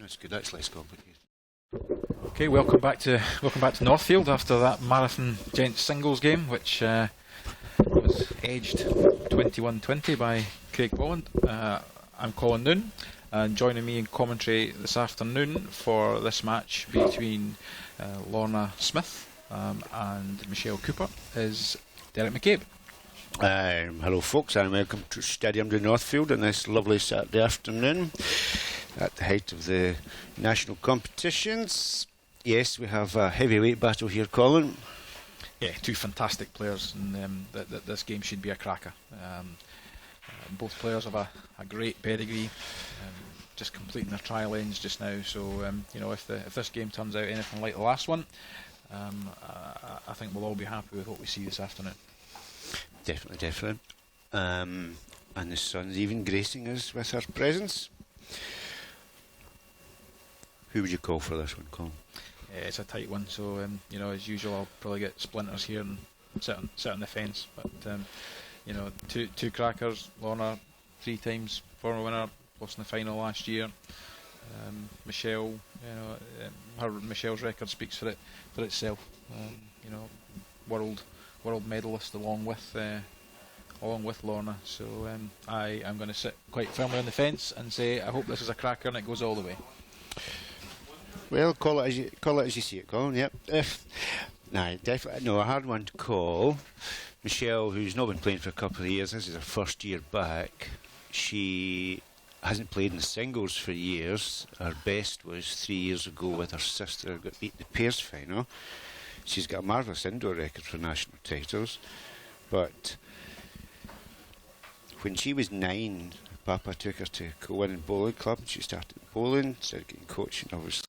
That's good. That's less complicated. Okay, welcome back to Northfield after that marathon gents singles game, which was edged 21-20 by Craig Bolland. I'm Colin Noon, and joining me in commentary this afternoon for this match between Lorna Smith and Michelle Cooper is Derek McCabe. Hello folks, and welcome to Stadium de Northfield on this lovely Saturday afternoon at the height of the national competitions. Yes, we have a heavyweight battle here, Colin. Yeah, two fantastic players, and this game should be a cracker. Both players have a great pedigree, just completing their trial ends just now. So if this game turns out anything like the last one, I think we'll all be happy with what we see this afternoon. Definitely. And the sun's even gracing us with her presence. Who would you call for this one, Colin? Yeah, it's a tight one, so as usual, I'll probably get splinters here and sit on the fence. But two crackers. Lorna, 3 times former winner, lost in the final last year. Michelle, Michelle's record speaks for itself. World medalist along with Lorna. So I'm going to sit quite firmly on the fence and say I hope this is a cracker and it goes all the way. Well, call it as you see it, Colin. Yep. Definitely a hard one to call. Michelle, who's not been playing for a couple of years, this is her first year back. She hasn't played in the singles for years. Her best was 3 years ago with her sister, got beat in the pairs final. She's got a marvellous indoor record for national titles, but when she was 9, Papa took her to Cowan Bowling Club and she started bowling, started getting coaching, obviously.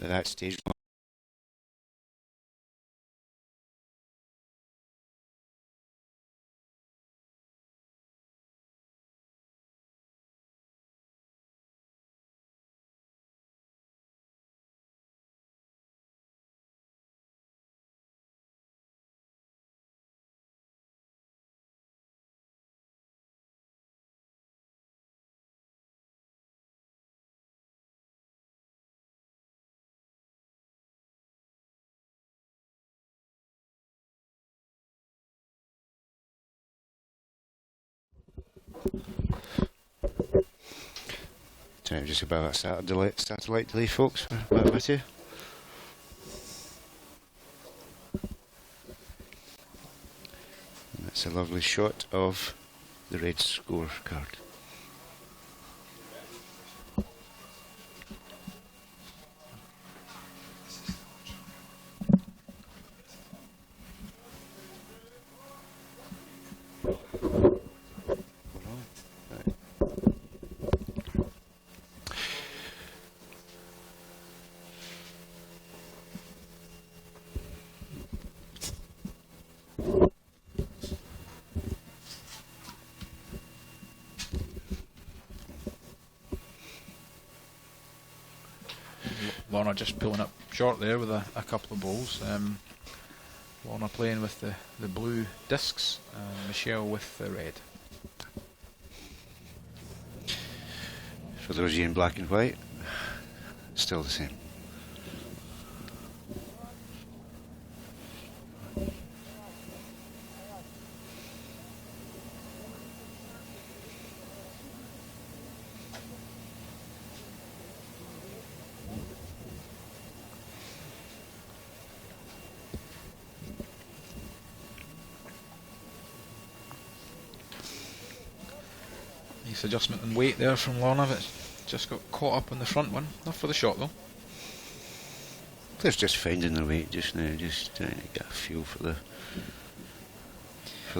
At that stage, just about that satellite delay, folks. Back with you. And that's a lovely shot of the red scorecard. Lorna just pulling up short there with a couple of balls. Lorna playing with the blue discs, Michelle with the red. For those of you in black and white, still the same. Nice adjustment in weight there from Lorna, but just got caught up on the front one. Not for the shot though. Players just finding their weight just now, just trying to get a feel for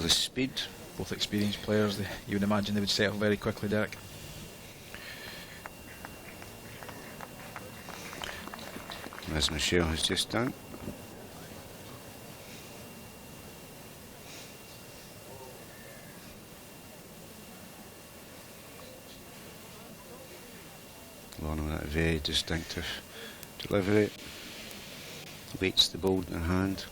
the speed. Both experienced players, you would imagine they would settle very quickly, Derek. As Michelle has just done. Lorna with that very distinctive delivery. Waits the ball in her hand.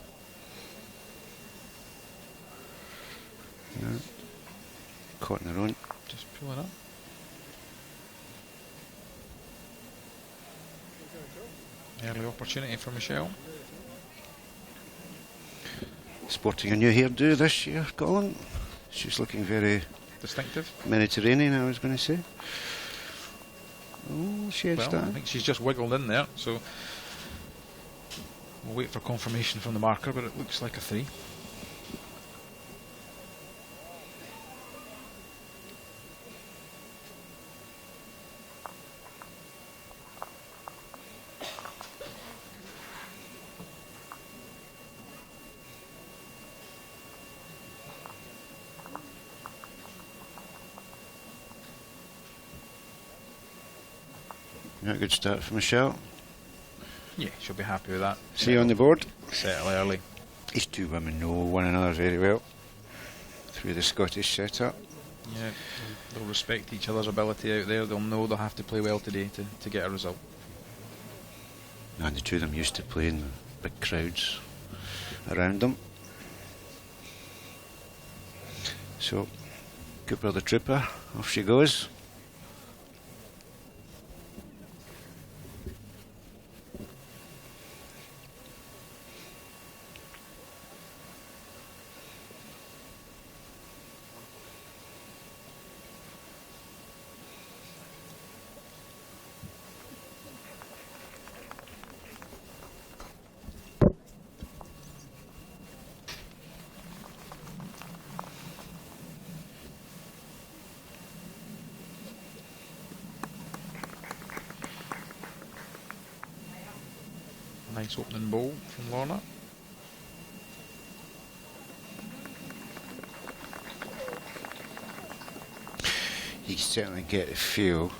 Yeah. Caught in her own. Just pull it up. Early opportunity for Michelle. Sporting a new hairdo this year, Colin. She's looking very Distinctive. Mediterranean, I was going to say. Oh, she edged Well, I that. think she's just wiggled in there, so we'll wait for confirmation from the marker, but it looks like a 3. Yeah, good start for Michelle. Yeah, she'll be happy with that. See you on the board. Settle early. These two women know one another very well through the Scottish setup. Yeah, they'll respect each other's ability out there. They'll know they'll have to play well today to get a result. And the two of them used to playing with big crowds around them. So, Cooper the Trooper, off she goes. Nice opening ball from Lorna. You certainly get the feel,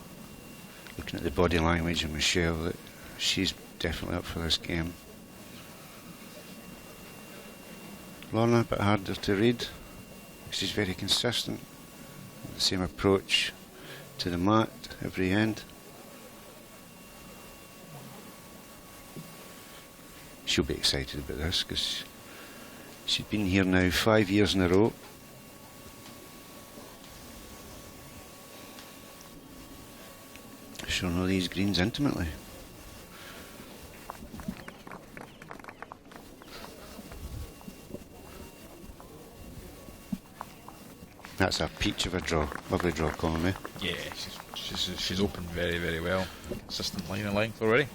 looking at the body language of Michelle, that she's definitely up for this game. Lorna, a bit harder to read. She's very consistent. The same approach to the mat every end. She'll be excited about this because she's been here now 5 years in a row. She'll know these greens intimately. That's a peach of a draw. Lovely draw, Colin, eh? Yeah, she's opened very, very well. Consistent line of length already.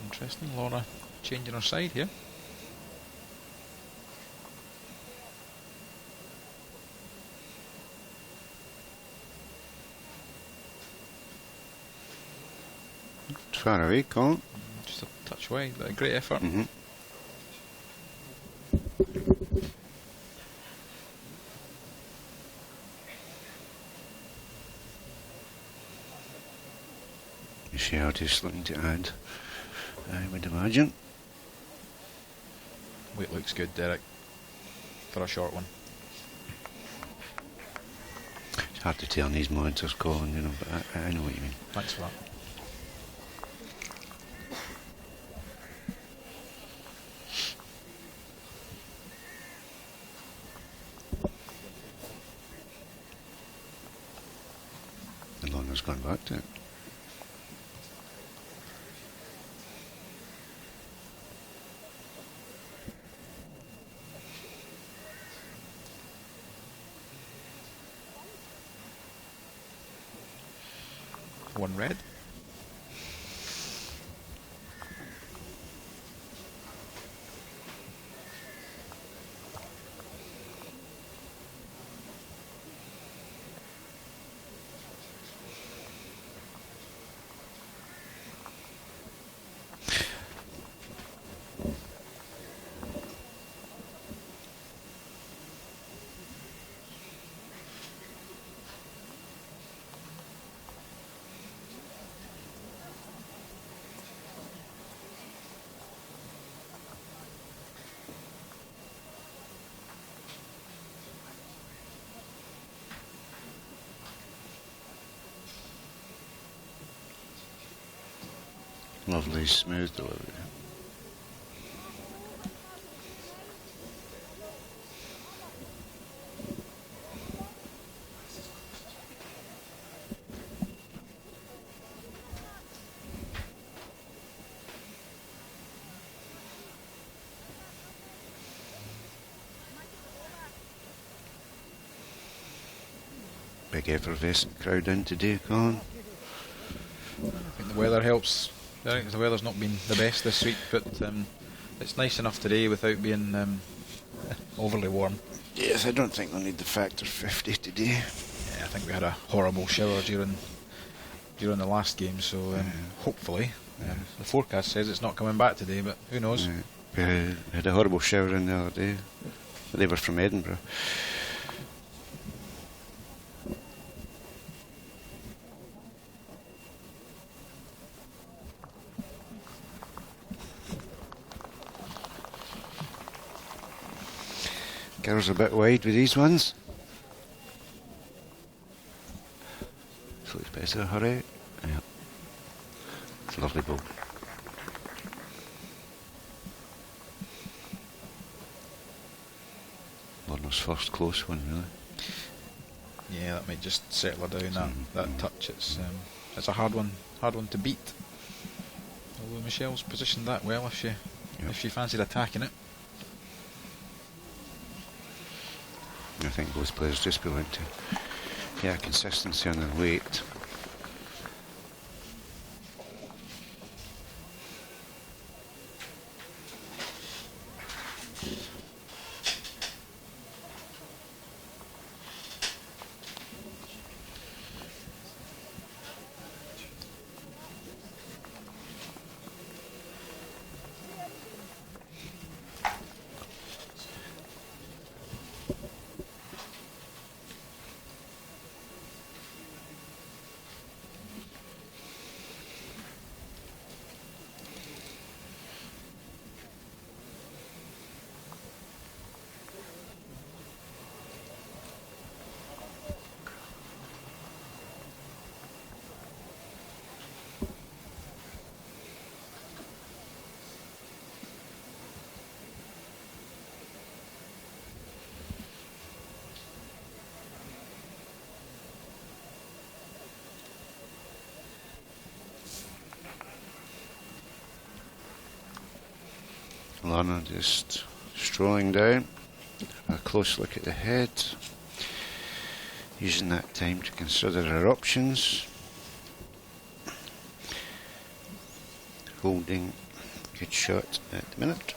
Interesting, Lorna changing her side here. Far away, Colin. Just a touch away, but a great effort. Mm-hmm. Michelle just looking to add, I would imagine. Weight looks good, Derek, for a short one. It's hard to tell in these monitors, Colin, you know, but I know what you mean. Thanks for that. And Lorna's gone back to it. One red. Lovely smooth delivery. Big effervescent crowd in today, Colin. I think the weather helps. I think the weather's not been the best this week, but it's nice enough today without being overly warm. Yes, I don't think we'll need the factor 50 today. Yeah, I think we had a horrible shower during the last game, so hopefully the forecast says it's not coming back today, but who knows? We had a horrible shower in the other day. They were from Edinburgh. Girls a bit wide with these ones. This looks better, hurry. Yeah. It's a lovely ball. Lorna's first close one, really. Yeah, that might just settle her down. That touch, it's a hard one to beat. Although Michelle's positioned that well, if she fancied attacking it. I think both players just be willing to, consistency on their weight. Lorna just strolling down, a close look at the head, using that time to consider her options, holding good shot at the minute.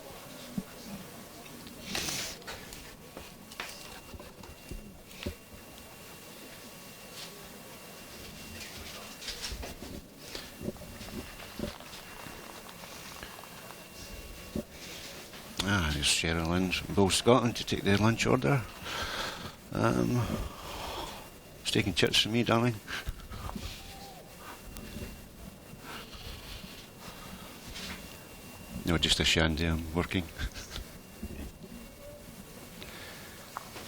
There's Sherilyn from Bull Scotland to take the lunch order. Steak and chips for me, darling. No, just a shandy, I'm working.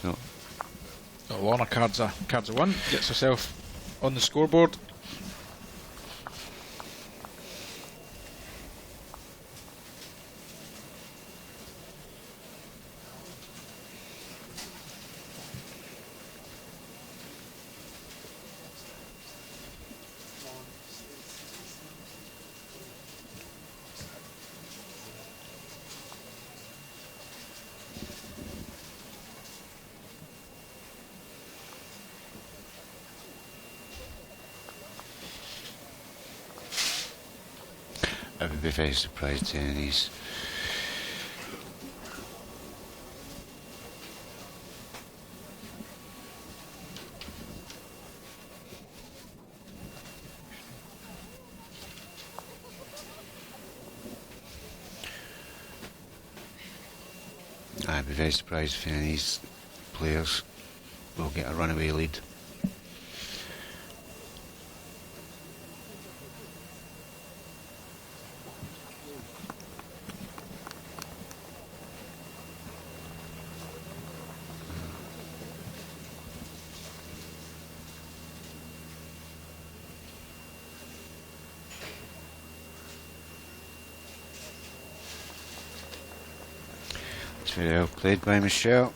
No. Lorna cards a one, gets herself on the scoreboard. I would be very surprised to any of these. I'd be very surprised if any of these players will get a runaway lead. It's very well played by Michelle.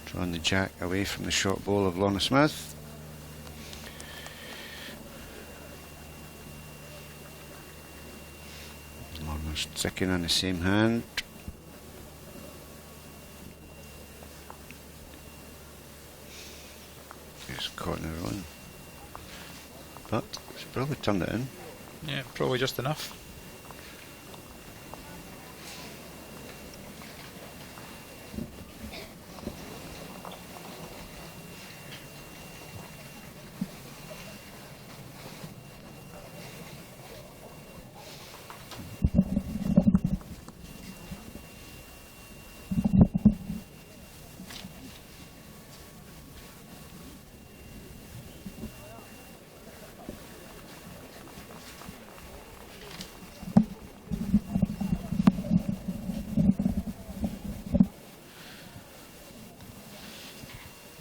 Drawing the jack away from the short bowl of Lorna Smith. Lorna's sticking on the same hand. Just caught in her own. But she's probably turned it in. Yeah, probably just enough.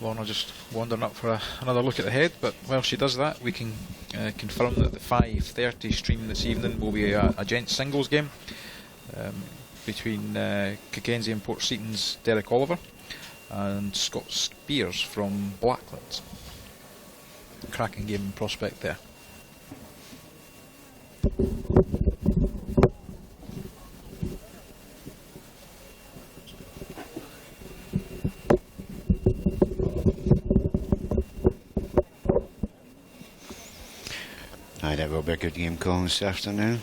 Lorna just wandering up for another look at the head, but while she does that, we can confirm that the 5:30 stream this evening will be a gents singles game between Cockenzie and Port Seaton's Derek Oliver and Scott Spears from Blacklands. Cracking game in prospect there. Aye, that will be a good game calling this afternoon.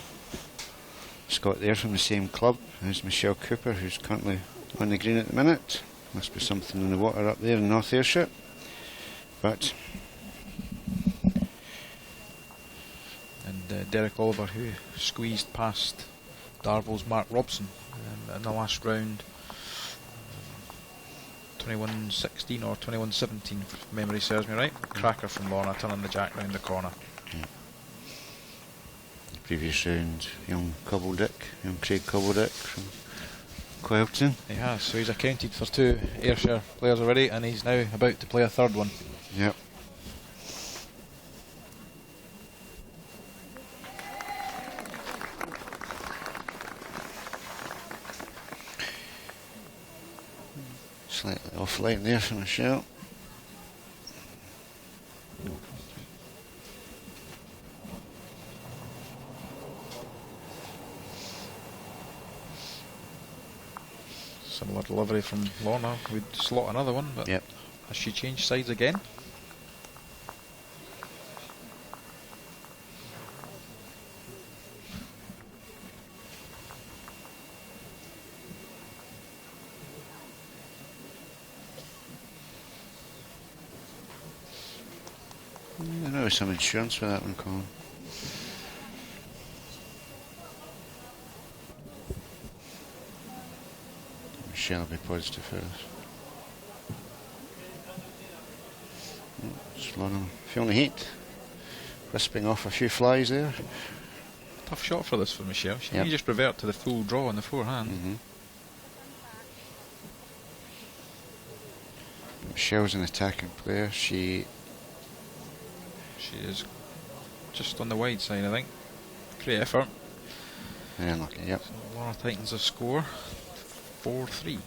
Scott there from the same club as Michelle Cooper, who's currently on the green at the minute. Must be something in the water up there in North Ayrshire. But And Derek Oliver, who squeezed past Darville's Mark Robson in the last round, 21-16 or 21-17, if memory serves me right. Cracker from Lorna, turning the jack round the corner. previous round, young Craig Cobbledick from Quailton. He has, so he's accounted for 2 Ayrshire players already, and he's now about to play a third one. Yep. Slightly off light there for Michelle. Similar delivery from Lorna, would slot another one, but Yep. has she changed sides again? There was some insurance for that one, Colin. Michelle will be positive for us. Just Lorna feeling the heat. Crisping off a few flies there. Tough shot for this for Michelle. She Yep. may just revert to the full draw on the forehand. Michelle's an attacking player. She She is just on the wide side, I think. Great effort. very unlucky, yep. So Lorna tightens the score, 4-3.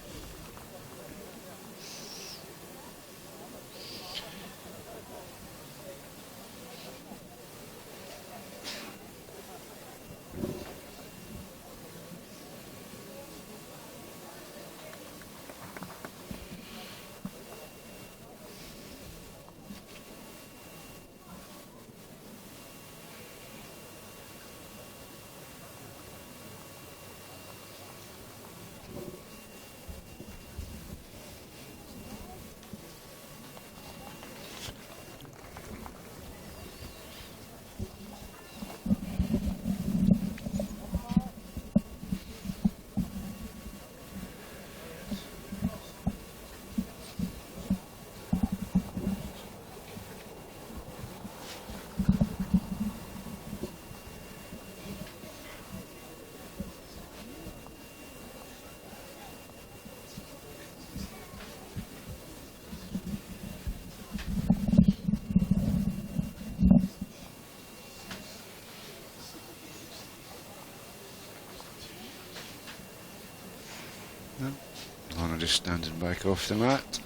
just standing back off the mat,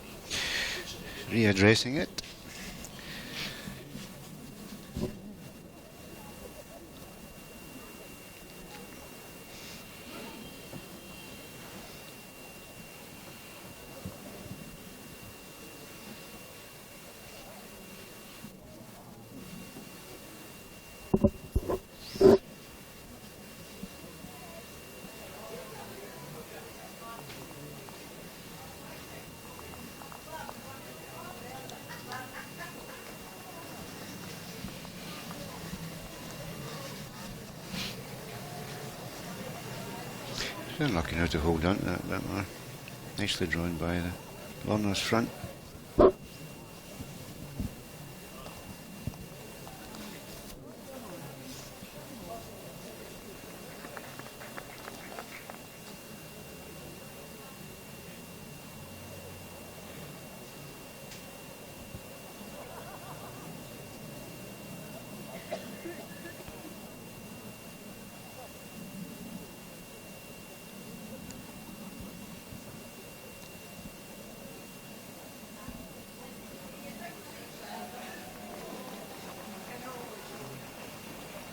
readdressing it. They're lucky now to hold on to that bit more. Nicely drawn by the Lorna's front.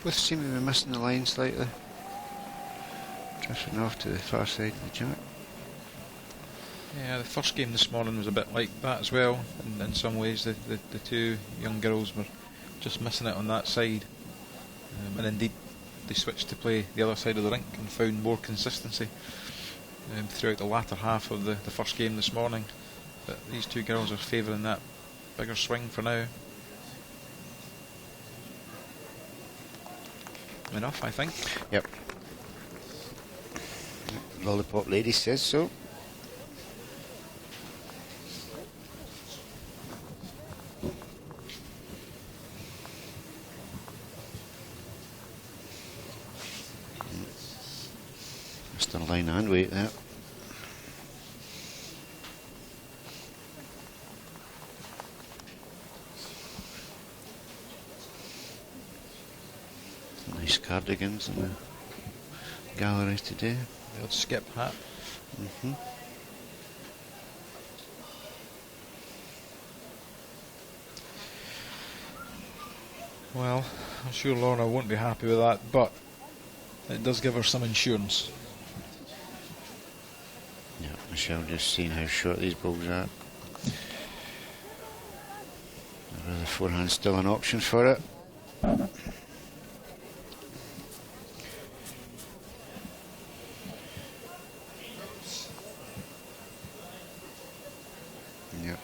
Both seem to be missing the line slightly. Drifting off to the far side of the jack. Yeah, the first game this morning was a bit like that as well. In some ways, the two young girls were just missing it on that side. And indeed, they switched to play the other side of the rink and found more consistency throughout the latter half of the first game this morning. But these two girls are favouring that bigger swing for now. Enough, I think. Yep. Lollipop Lady says so. Mr. Line and weight there. Nice cardigans in the gallery today. The old skip hat. Well, I'm sure Lorna won't be happy with that, but it does give her some insurance. Yeah, Michelle just seeing how short these balls are. The forehand's still an option for it. Yep.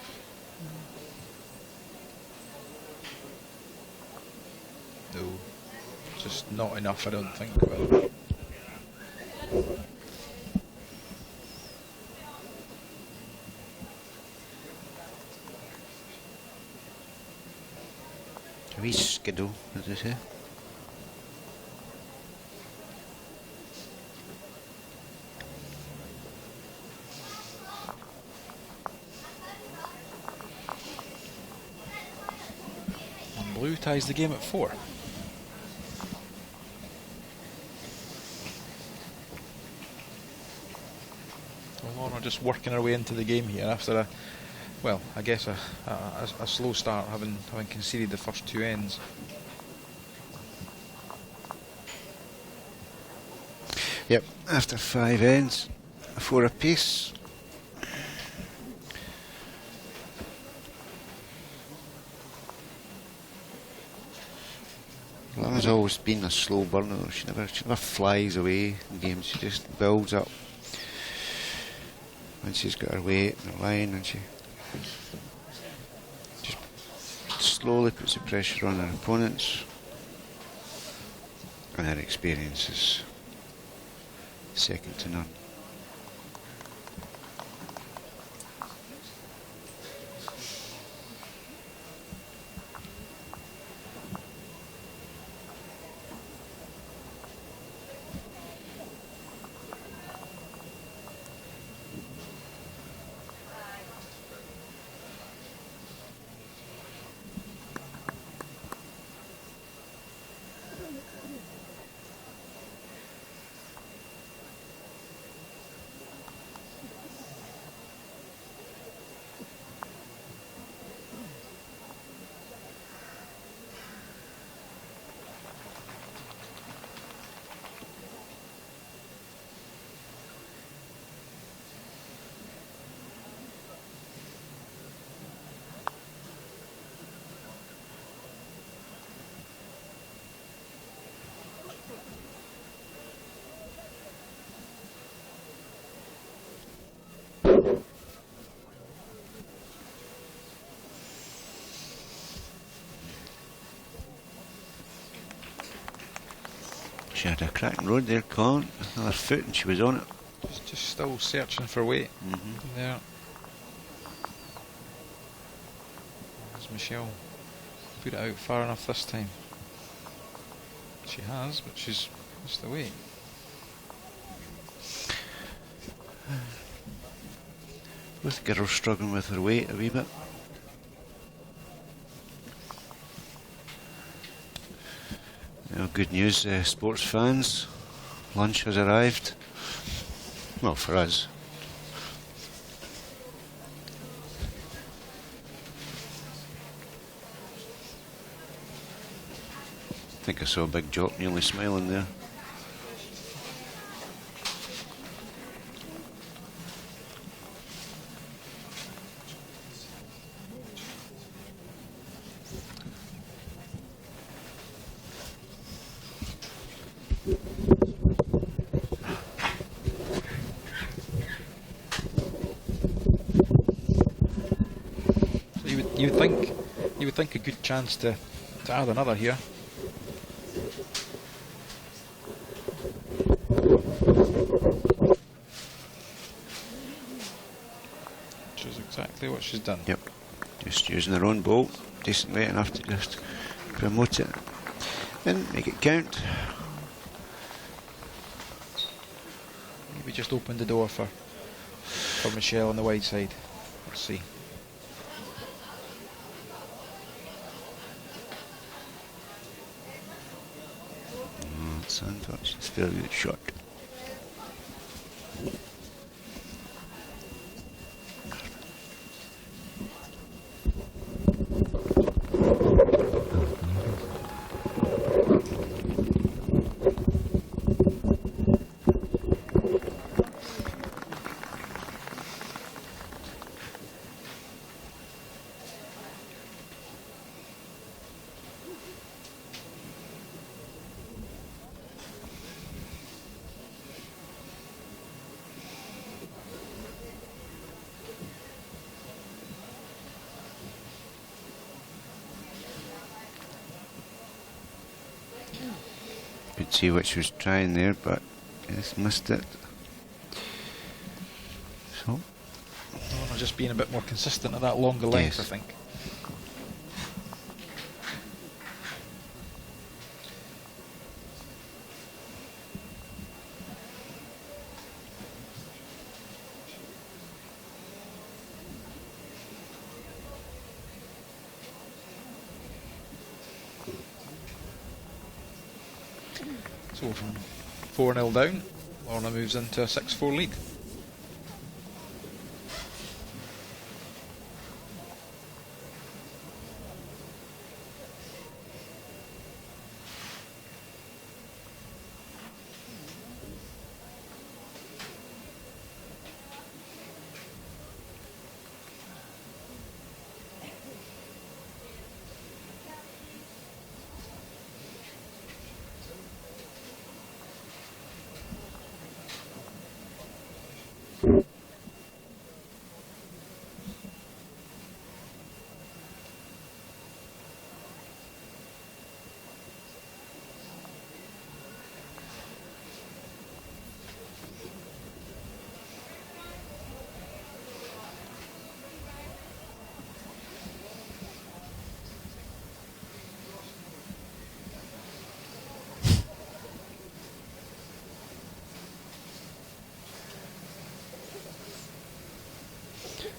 No, just not enough, I don't think. Well, A wee skiddle, as they say. and blue ties the game at 4. Lorna just working her way into the game here after a, well, I guess a slow start, having conceded the first 2 ends. Yep, after 5 ends, 4 apiece. Lorna's always been a slow burner though. She never flies away in games. She just builds up. Once she's got her weight and her line, and she just slowly puts the pressure on her opponents. And her experience is second to none. She had a cracking road there, Colin. Another foot and she was on it. Just still searching for weight there. Has Michelle put it out far enough this time? She has, but she's missed the weight. Both girls struggling with her weight a wee bit. Well, good news, sports fans. Lunch has arrived. Well, for us. I think I saw a big jock nearly smiling there. You would think a good chance to add another here. Which is exactly what she's done. Yep, just using her own bolt, decent weight enough to just promote it and make it count. Maybe just open the door for Michelle on the wide side. Let's see. Sandwich, it's still a good shot. Could see what she was trying there, but just missed it. So, Lorna just being a bit more consistent at that longer length, yes. I think. So from 4-0 down, Lorna moves into a 6-4 lead.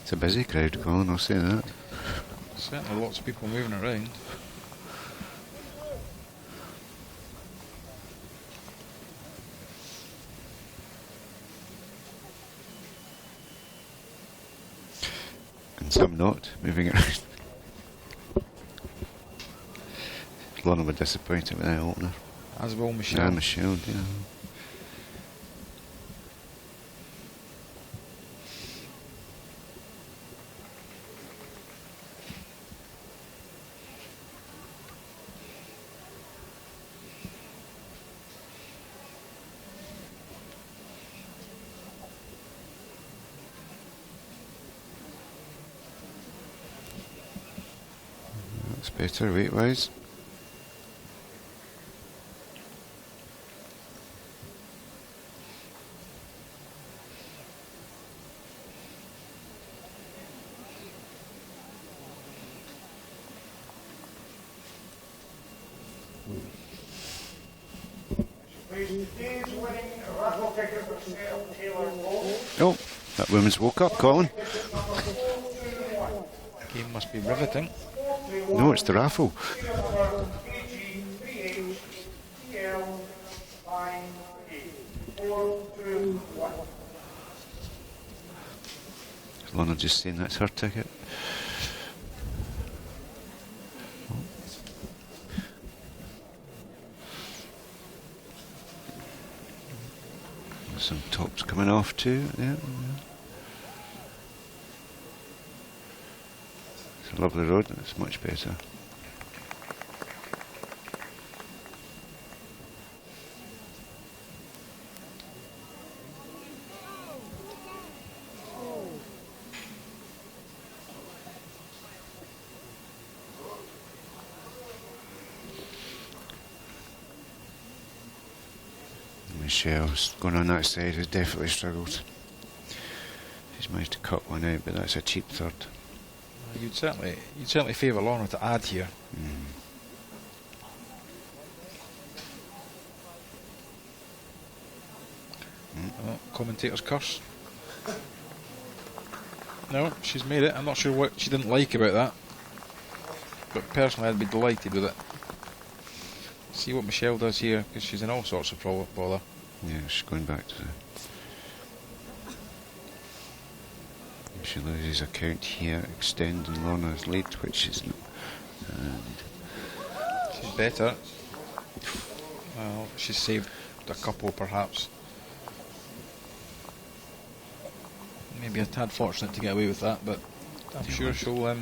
It's a busy crowd, Colin, I'll say that. Certainly lots of people moving around. And some not, moving around. Lorna were disappointed with that opener. As will Michelle. And Michelle, yeah. That's better weight-wise. Oh, that woman's woke up, Colin. Game must be riveting. No, it's the raffle. Is Lorna just saying that's her ticket? Some tops coming off too. Yeah. It's a lovely road. It's much better. Michelle's going on that side has definitely struggled. She's managed to cut one out, but that's a cheap third. You'd certainly favour Lorna to add here. Oh, commentator's curse. No, she's made it. I'm not sure what she didn't like about that, but personally I'd be delighted with it. See what Michelle does here, because she's in all sorts of bother. Yeah, she's going back to the... She loses a count here, extending Lorna's lead, which is... And she's better. Well, she's saved a couple perhaps. Maybe a tad fortunate to get away with that, but I'm sure she'll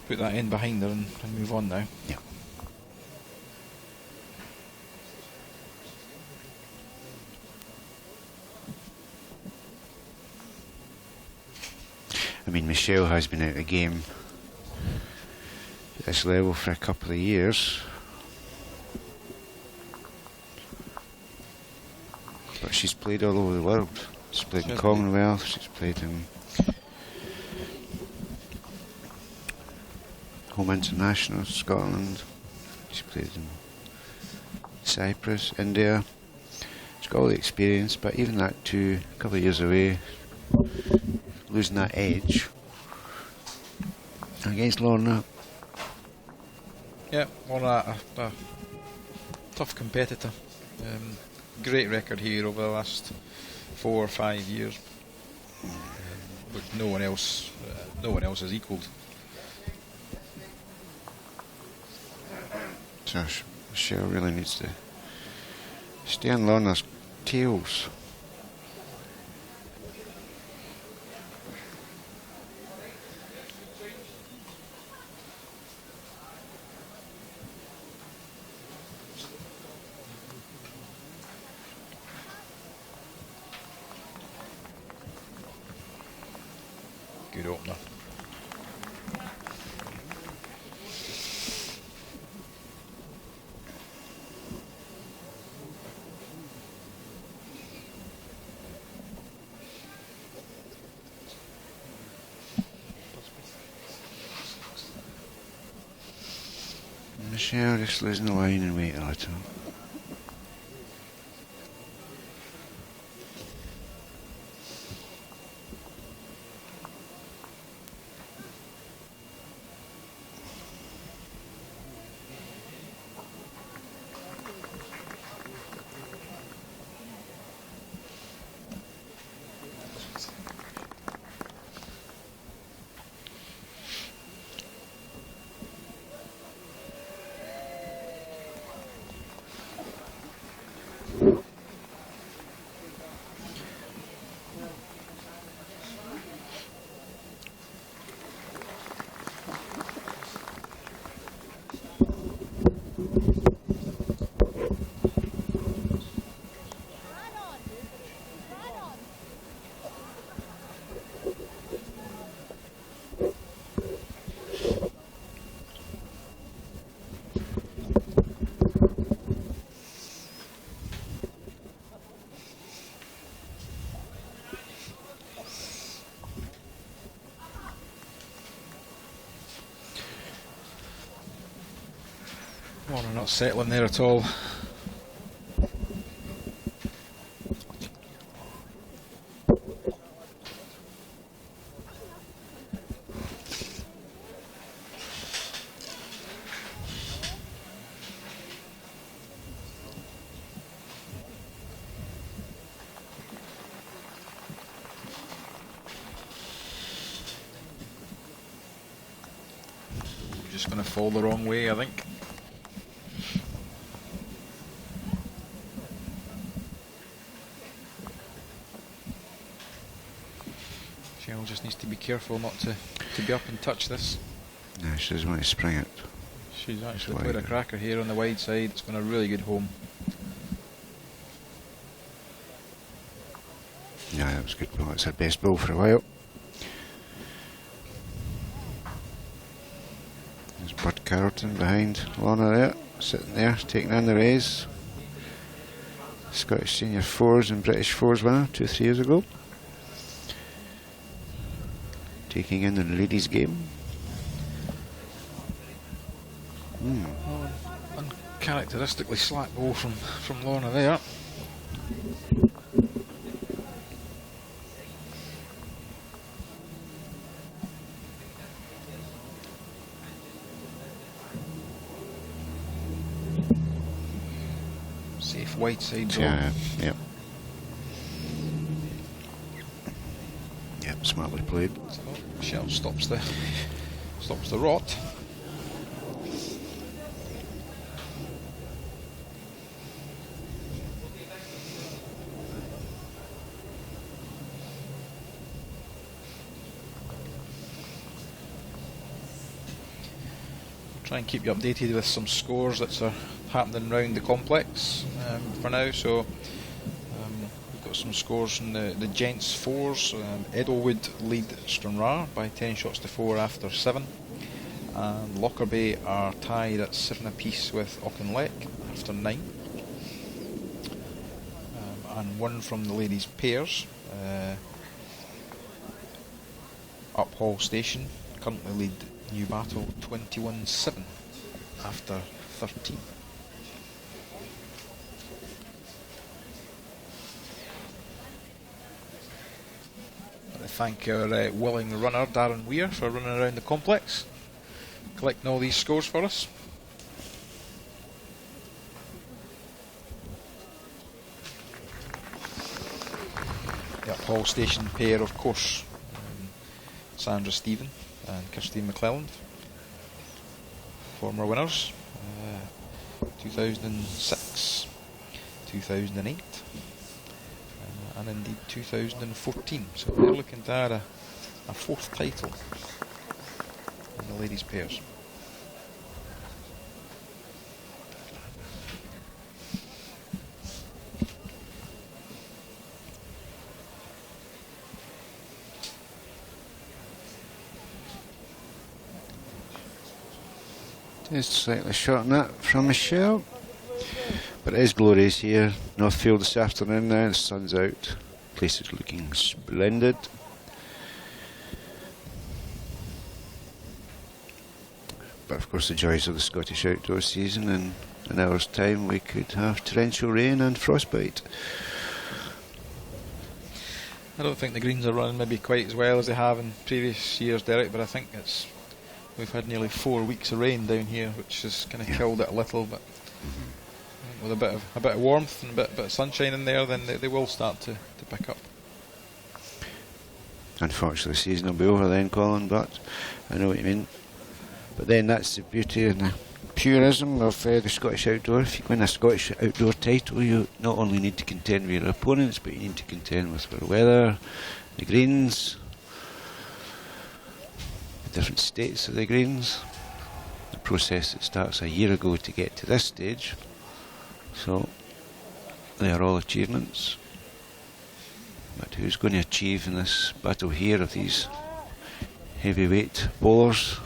put that in behind her and move on now. Yeah. I mean, Michelle has been out of the game at this level for a couple of years, but she's played all over the world. She's played in Commonwealth, she's played in Home International, Scotland, she's played in Cyprus, India. She's got all the experience, but even that too, a couple of years away, losing that edge against Lorna. Yeah, Lorna, a tough competitor. Great record here over the last 4 or 5 years, which no one else has equalled. So Michelle really needs to stay on Lorna's tails. Good opener. Michelle just losing the line and wait a little. Lorna not settling there at all. just going to fall the wrong way, I think. Shell just needs to be careful not to be up and touch this. No, she doesn't want to spring it. She's actually played a cracker here on the wide side. It's been a really good home. Yeah, that was a good ball. It's her best ball for a while. There's Bud Carrollton behind Lorna there, sitting there, taking on the raise. Scottish Senior Fours and British Fours winner 2-3 years ago. Taking in the ladies' game. Well, uncharacteristically slack ball from Lorna there. Safe wide side draw. Yeah, yep. Yep, smartly played. So Michelle stops the rot. Try and keep you updated with some scores that are happening around the complex for now. So we've got some scores from the gents fours. Eddlewood lead Stranraer by 10 shots to 4 after 7, and Lockerbie are tied at 7 apiece with Auchinleck after 9. And one from the ladies' pairs. Uphall Station currently lead New Battle 21-7 after 13. I thank our willing runner Darren Weir for running around the complex, collecting all these scores for us. The Uphall Station pair, of course, Sandra Stephen and Kirsty McClelland, former winners, 2006, 2008, and indeed 2014. So they're looking to add a 4th title in the ladies' pairs. Just slightly short on that from Michelle. But it is glorious here. Northfield this afternoon now, the sun's out. Place is looking splendid. But of course the joys of the Scottish outdoor season, in an hour's time we could have torrential rain and frostbite. I don't think the greens are running maybe quite as well as they have in previous years, Derek, but I think we've had nearly 4 weeks of rain down here, which has kind of killed it a little. But with a bit of warmth and a bit of sunshine in there, then they will start to pick up. Unfortunately, the season will be over then, Colin, but I know what you mean. But then that's the beauty and the purism of the Scottish outdoor. If you win a Scottish outdoor title, you not only need to contend with your opponents, but you need to contend with the weather, the greens, the different states of the greens, the process that starts a year ago to get to this stage. So they are all achievements. But who's going to achieve in this battle here of these heavyweight bowlers?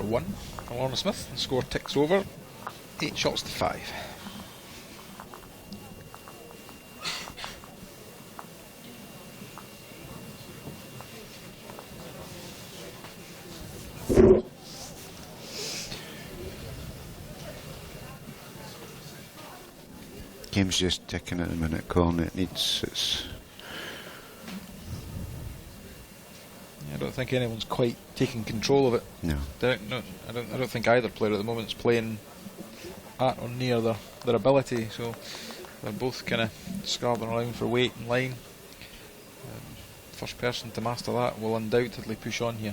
1 for Lorna Smith. The score ticks over 8 shots to 5. Game's just ticking at the minute, Colin. It needs its. I don't think anyone's quite taking control of it. No. No, I don't think either player at the moment is playing at or near their ability. So they're both kind of scrabbling around for weight and line. First person to master that will undoubtedly push on here.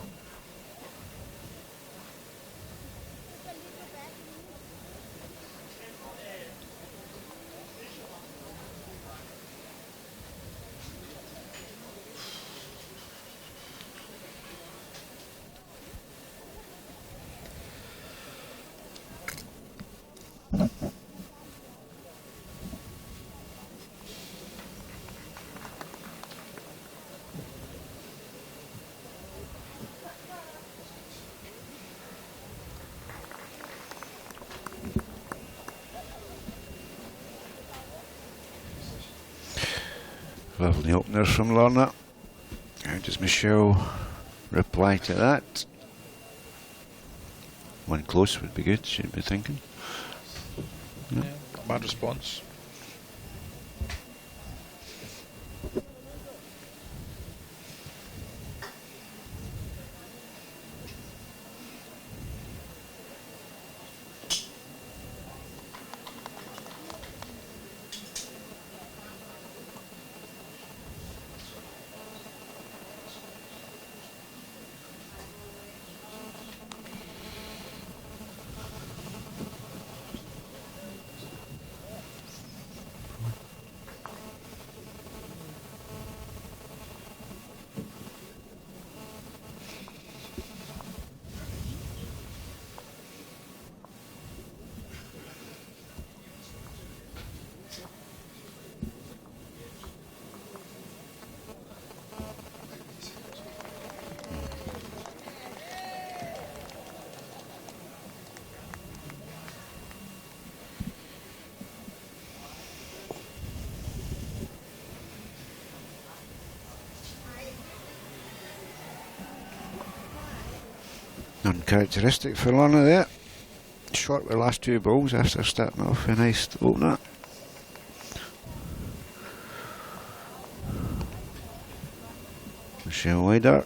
Lovely openers from Lorna. How does Michelle reply to that? One close would be good, she'd be thinking. Yeah, not a bad response. Uncharacteristic for Lorna there. Short with the last two balls after starting off a nice opener. Michelle wider.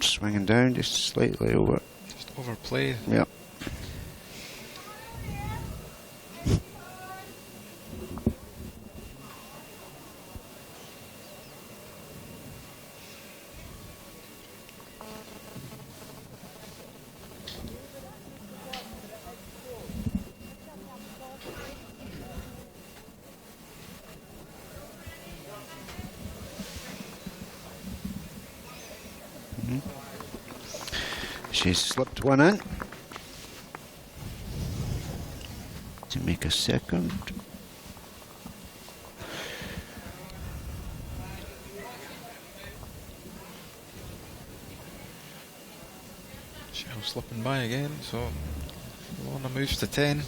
Swinging down just slightly over. Just overplayed. Yep. She's slipped one in to make a second. Shell slipping by again, so Lorna moves to 10.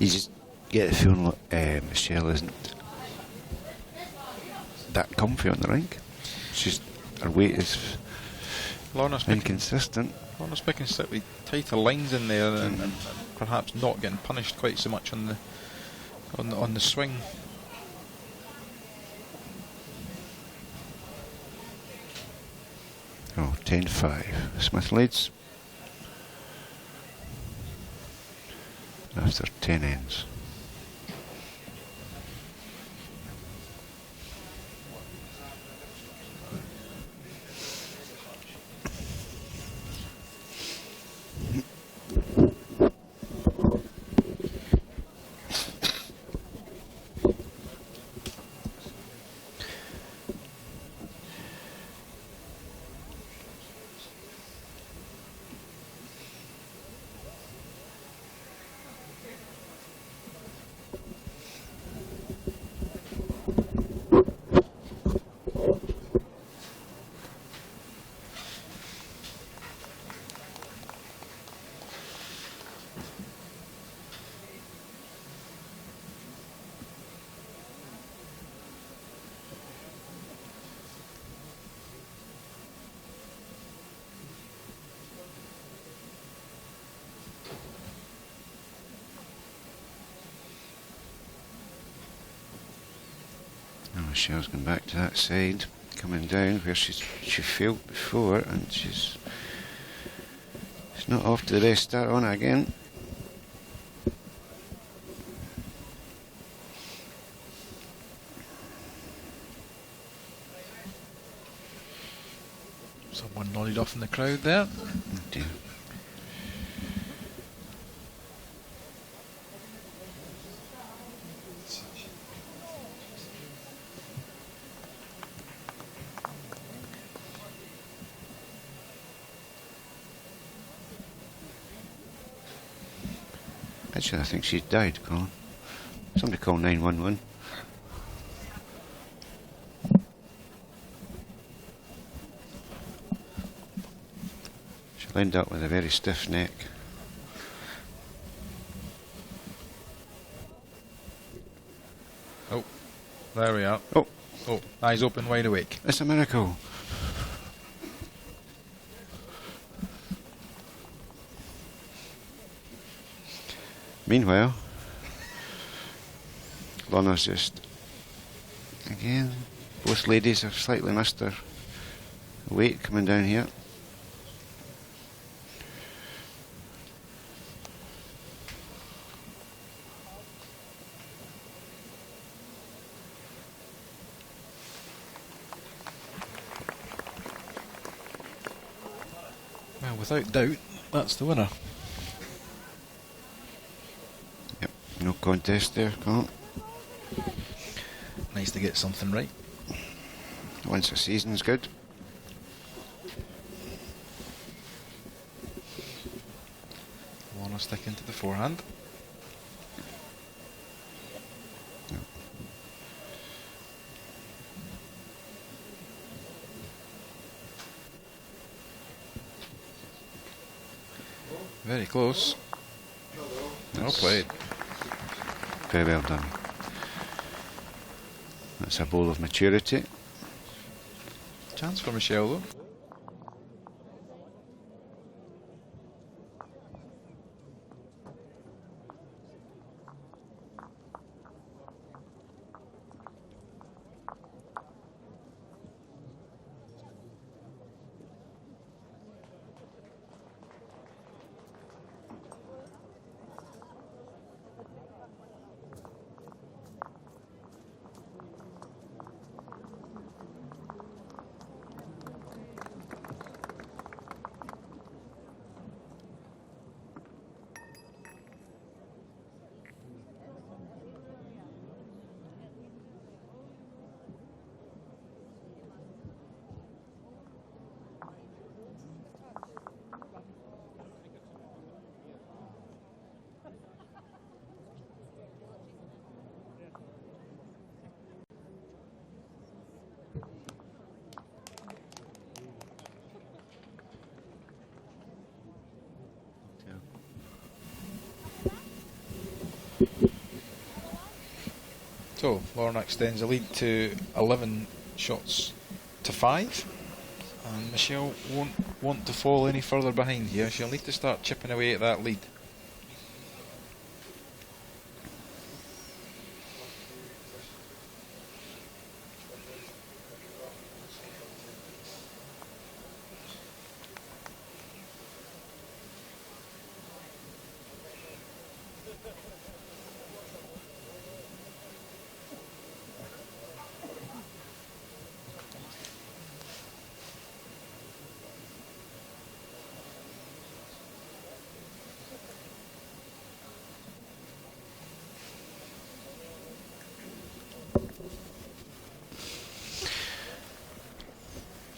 You just get the feeling like Michelle isn't that comfy on the rink. She's, her weight is Lorna's inconsistent. Lorna's picking slightly tighter lines in there, and perhaps not getting punished quite so much on the swing. Oh, 10-5. Smith leads after 10 ends. Michelle's going back to that side, coming down where she failed before, and she's not off to the restart on again. Someone nodded off in the crowd there. Oh dear. Actually, I think she's died, Colin. Somebody call 911. She'll end up with a very stiff neck. Oh, there we are. Oh, Oh, eyes open, wide awake. it's a miracle. Meanwhile, Lorna's just, again, both ladies have slightly missed their weight coming down here. Well, without doubt, that's the winner. Yep, no contest there, Colin. Nice to get something right. Once a season's good. Lorna sticking to the forehand. Very close. Well played. Very well done. That's a bowl of maturity. Chance for Michelle though. So Lorna extends the lead to 11 shots to 5, and Michelle won't want to fall any further behind here. She'll need to start chipping away at that lead.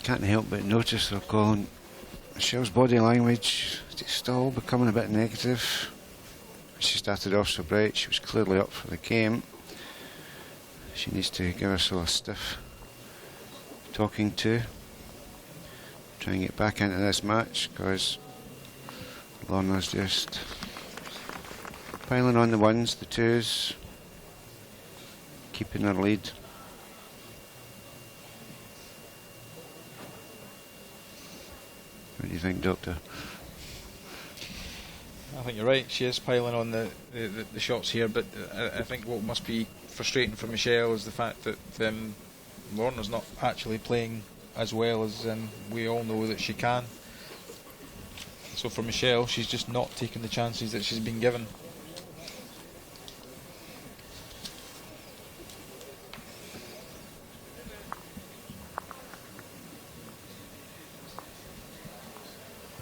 Can't help but notice, though, Colin, Michelle's body language is still becoming a bit negative. She started off so bright, she was clearly up for the game. She needs to give herself a stiff talking to. Try and get back into this match, because Lorna's just piling on the ones, the twos, keeping her lead. What do you think, Doctor? I think you're right. She is piling on the shots here, but I think what must be frustrating for Michelle is the fact that Lorna's not actually playing as well as we all know that she can. So for Michelle, she's just not taking the chances that she's been given.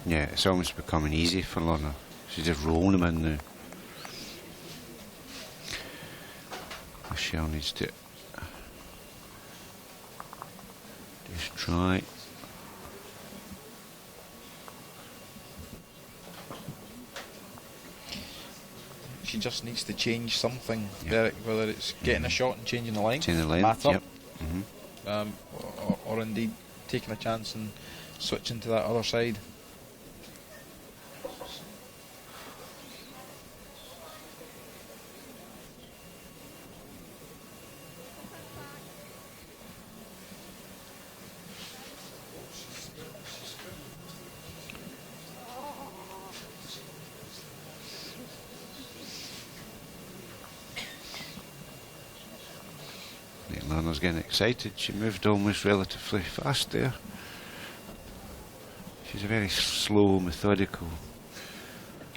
Yeah, it's almost becoming easy for Lorna. She's just rolling them in now. Michelle needs to just try. She just needs to change something, Derek, whether it's getting a shot and changing the line, Changing the line, mat up, yep. or indeed taking a chance and switching to that other side. Lorna's getting excited. She moved almost relatively fast there. She's a very slow, methodical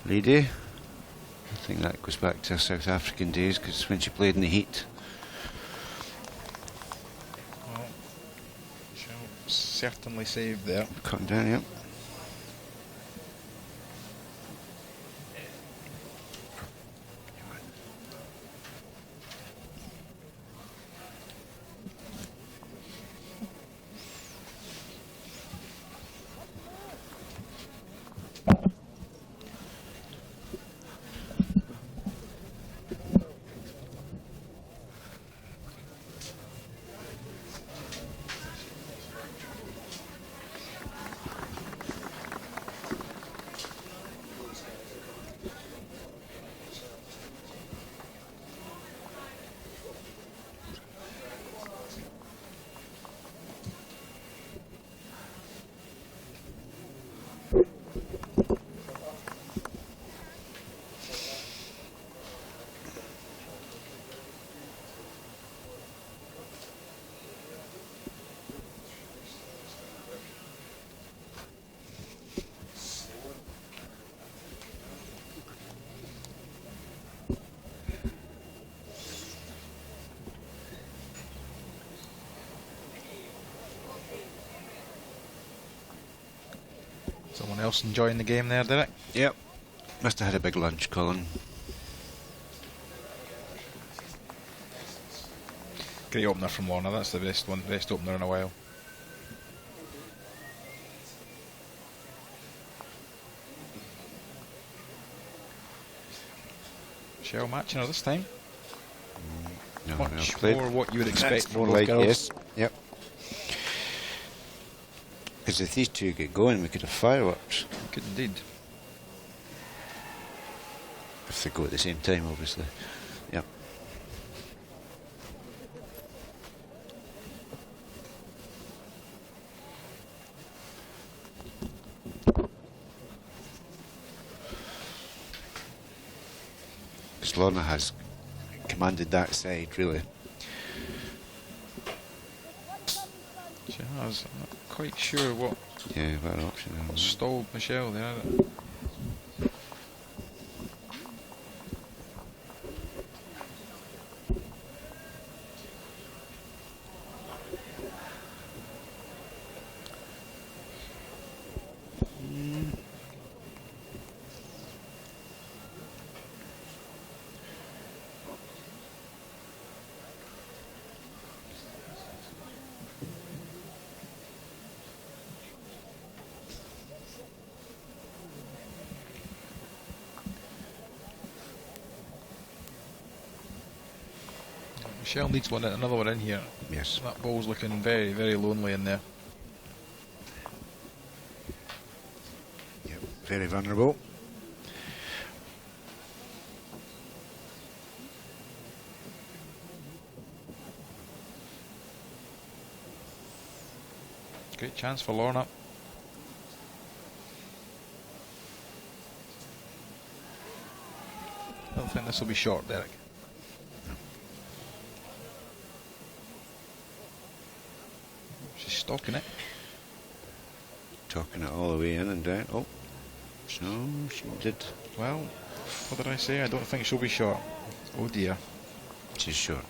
lady. I think that goes back to her South African days, because when she played in the heat. Well, she'll certainly saved there. Cutting down, yep. Someone else enjoying the game there, Derek? Yep. Must have had a big lunch, Colin. Great opener from Lorna. That's the best opener in a while. Michelle matching her this time. No, Much well more what you would expect That's from more both like girls. yes. Yep. Because if these two get going, we could have fireworks. Good indeed. If they go at the same time, obviously. Yep. Because Lorna has commanded that side, really. She has. I'm not quite sure what Yeah, what option. stalled Michelle there. Michelle needs another one in here. Yes. That ball's looking very, very lonely in there. Yep. Very vulnerable. Great chance for Lorna. I don't think this will be short, Derek. She's stalking it. Talking it all the way in and down. Oh, so she did. Well, what did I say? I don't think she'll be short. Oh dear. She's short.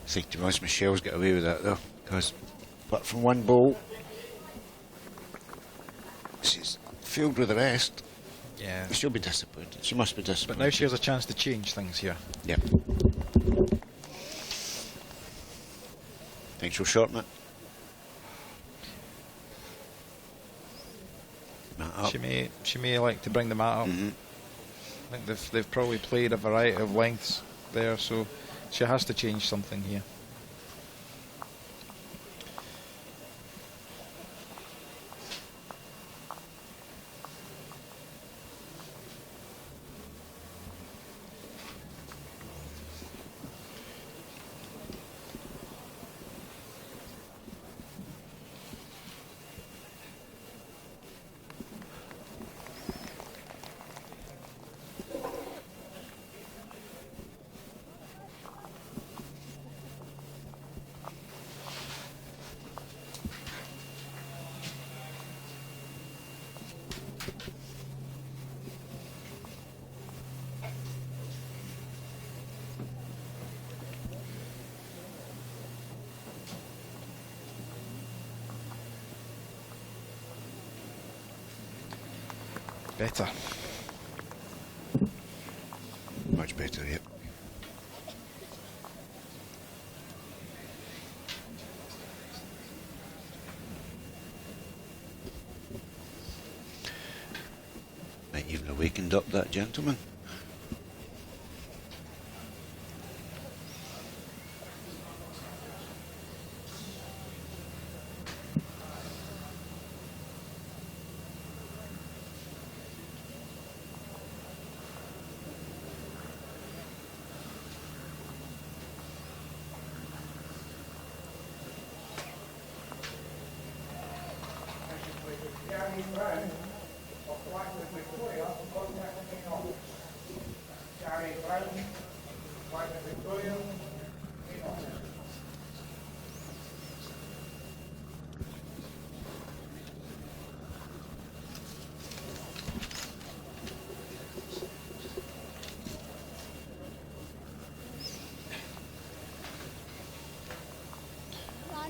I think to be honest, Michelle's got away with that though, because apart from one bowl, she's filled with the rest. Yeah. She'll be disappointed. She must be disappointed. But now she has a chance to change things here. Yep. Think she'll shorten it? Mat up. She may like to bring the mat up. Mm-hmm. I think they've probably played a variety of lengths there, so she has to change something here. Better. Much better, yep. Might even awakened up that gentleman.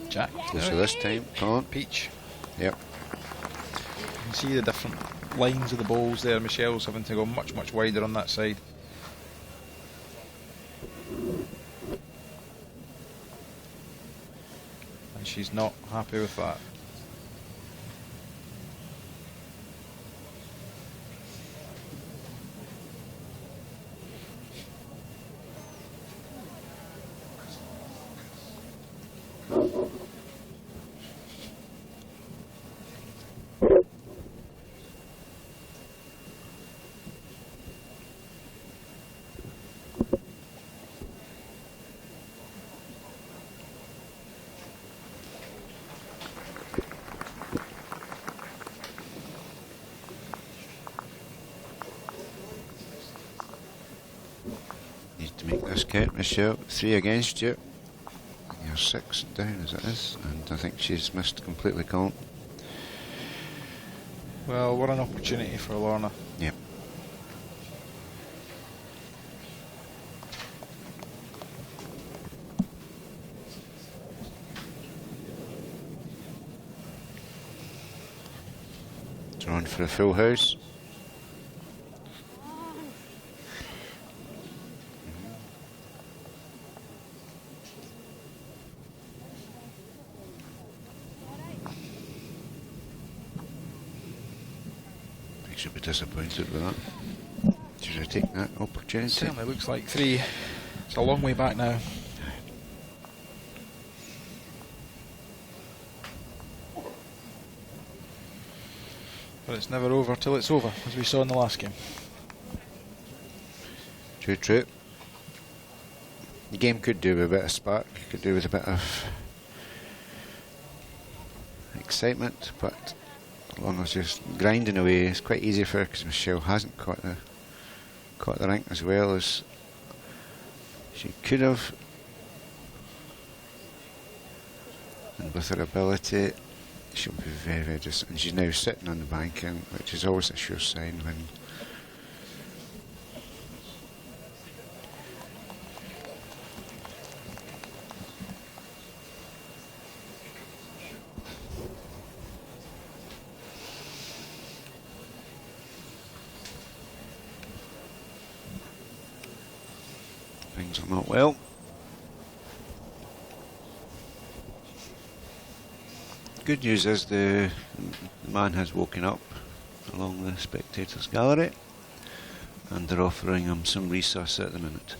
Jack. Closer this time, come on. Peach. Yep. You can see the different lines of the bowls there. Michelle's having to go much, much wider on that side. And she's not happy with that. Need to make this count, Michelle. 3 against you. You're 6 down as it is, and I think she's missed completely, Colin. Well, what an opportunity for Lorna. Yep. Drawn for a full house. She'll be disappointed with that. Should I take that opportunity? Certainly looks like 3. It's a long way back now. But it's never over till it's over, as we saw in the last game. True, true. The game could do with a bit of spark, could do with a bit of excitement, but Lorna's just grinding away. It's quite easy for her because Michelle hasn't caught the rank as well as She could have, and with her ability, she'll be very, very distant. And she's now sitting on the banking, which is always a sure sign when things are not well. Good news is the man has woken up along the spectators gallery, and they're offering him some resus at the minute.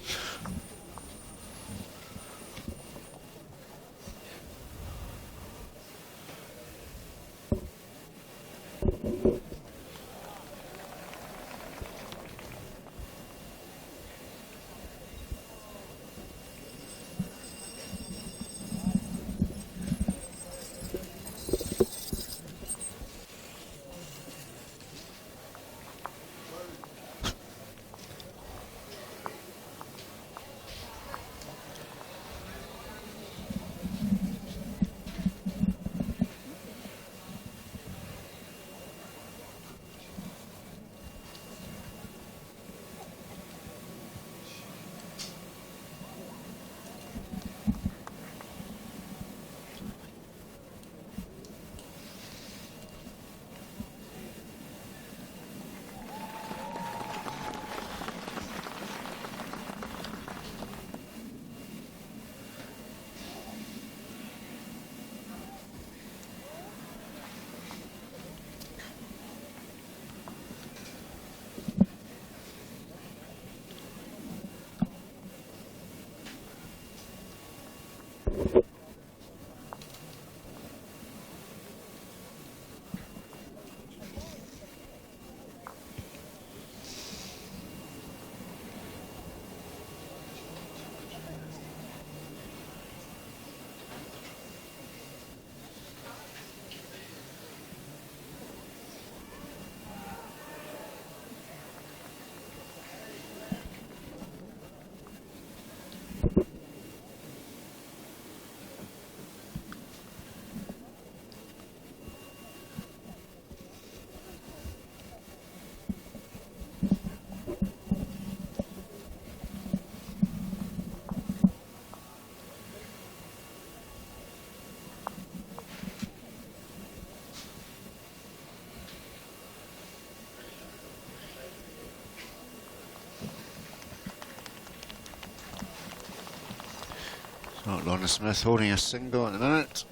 Lorna Smith holding a single at the minute.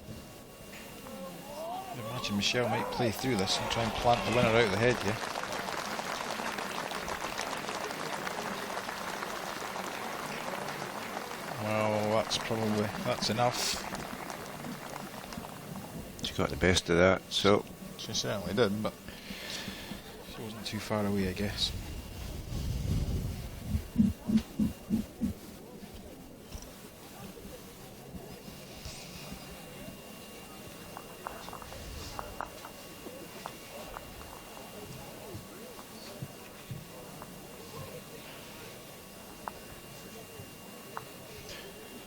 I imagine Michelle might play through this and try and plant the winner out of the head here. Well, that's enough. She got the best of that, so She certainly did, but she wasn't too far away, I guess.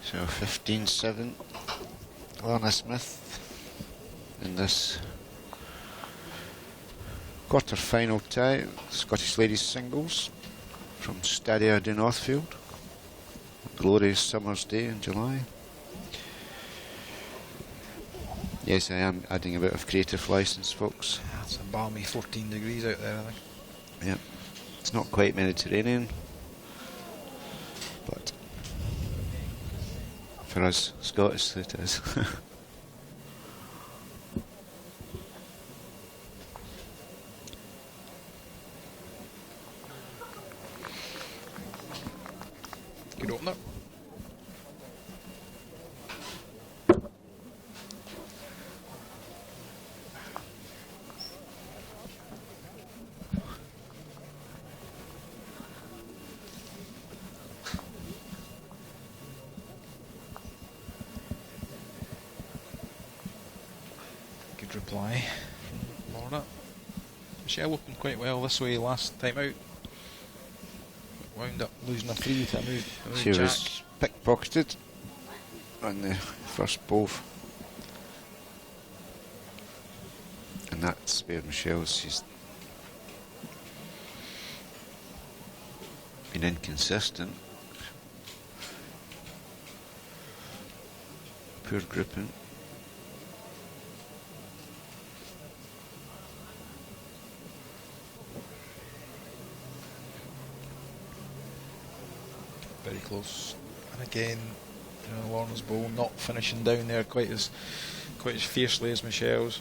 So 15-7, Lorna Smith in this quarter-final tie, Scottish Ladies Singles from Stadia de Northfield. A glorious summer's day in July. Yes, I am adding a bit of creative license, folks. It's a balmy 14 degrees out there, I think. Yeah, it's not quite Mediterranean, but for us Scottish it is. Good opener. Good reply from Lorna. Michelle opened quite well this way last time out. Wound up losing a 3 to a move She jack. was pickpocketed on the first bove. And that's where she's been inconsistent. Poor gripping. Very close. And again, Lorna's bowl not finishing down there quite as fiercely as Michelle's.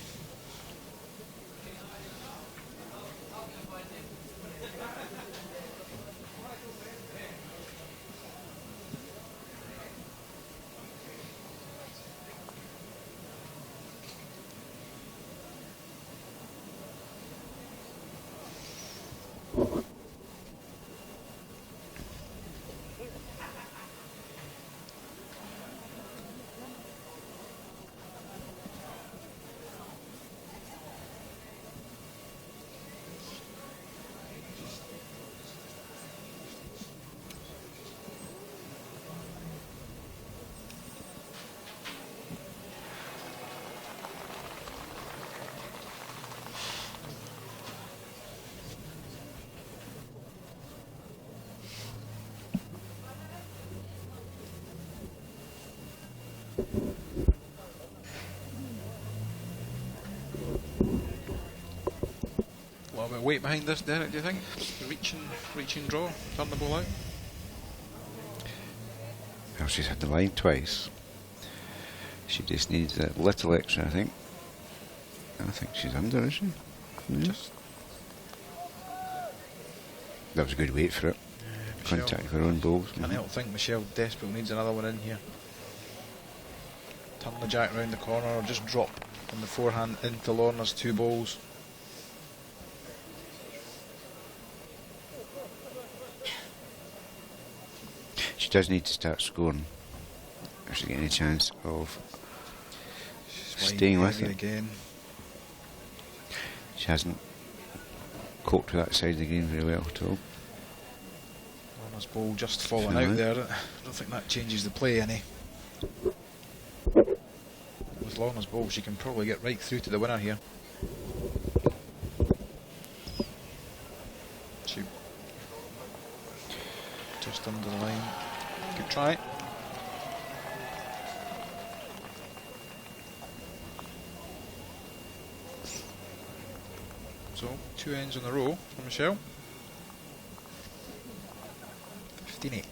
A lot of weight behind this, Derek, do you think? Reaching draw, turn the ball out? Well, she's had the line twice. She just needs a little extra, I think. I think she's under, is she? Yeah. Just that was a good weight for it. Contact her own balls. Can't help think Michelle desperately needs another one in here. Turn the jack round the corner or just drop on the forehand into Lorna's two balls. She does need to start scoring if she's getting any chance of staying with it. Again. She hasn't coped with that side of the game very well at all. Lorna's ball just falling out there. I don't think that changes the play any. With Lorna's ball, she can probably get right through to the winner here. She just under the line. Good try. So, 2 ends in a row for Michelle. 15-8.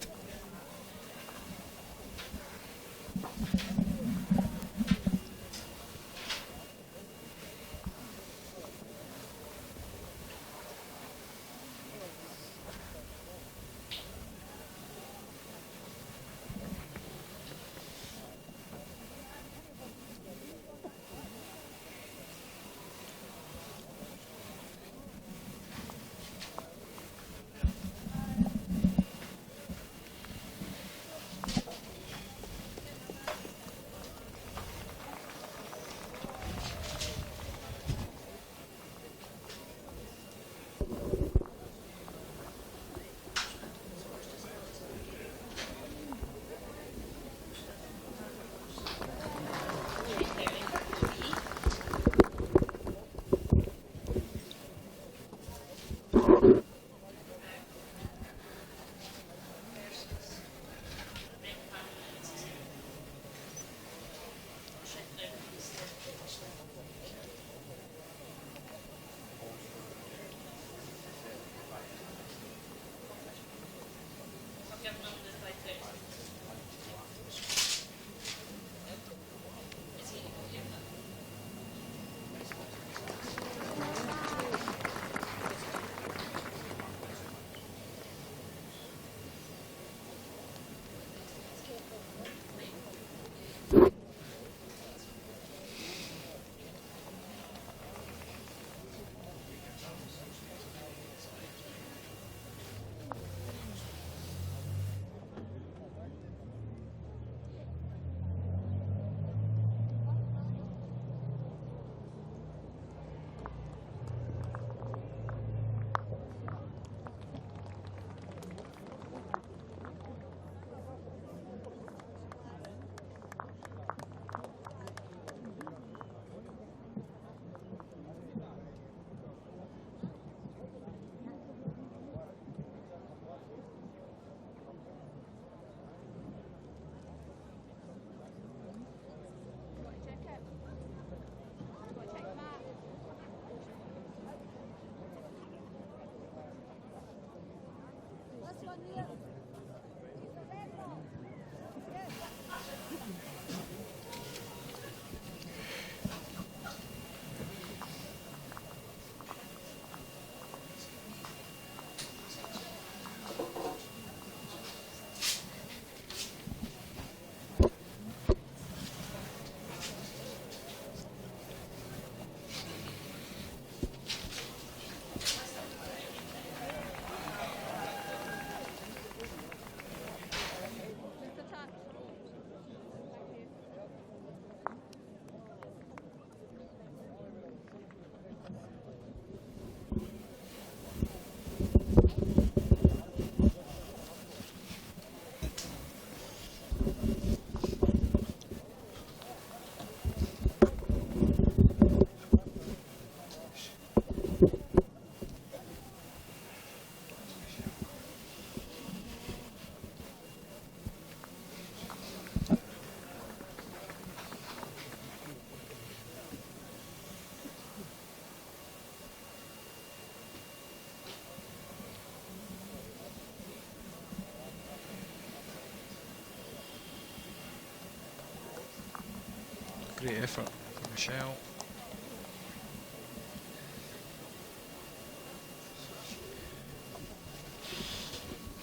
Great effort from Michelle.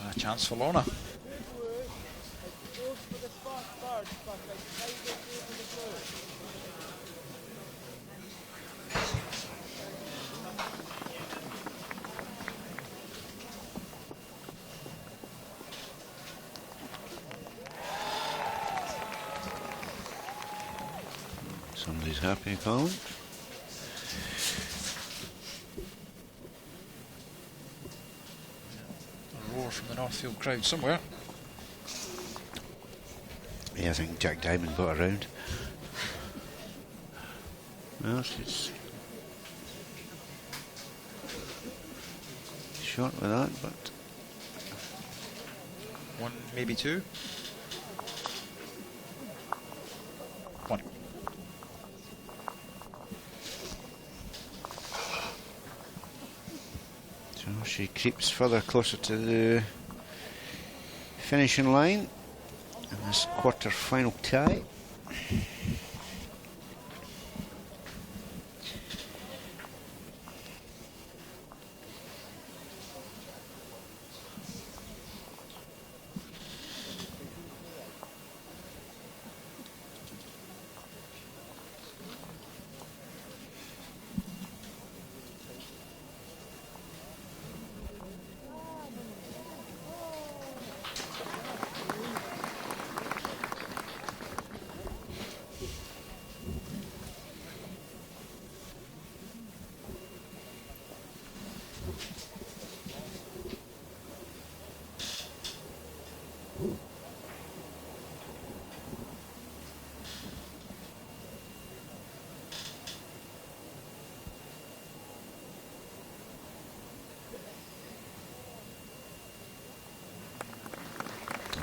A chance for Lorna. Somebody's happy, Colin. A roar from the Northfield crowd somewhere. Yeah, I think Jack Diamond got around. Well, she's short with that, but One, maybe two. One. so she creeps further closer to the finishing line in this quarter-final tie.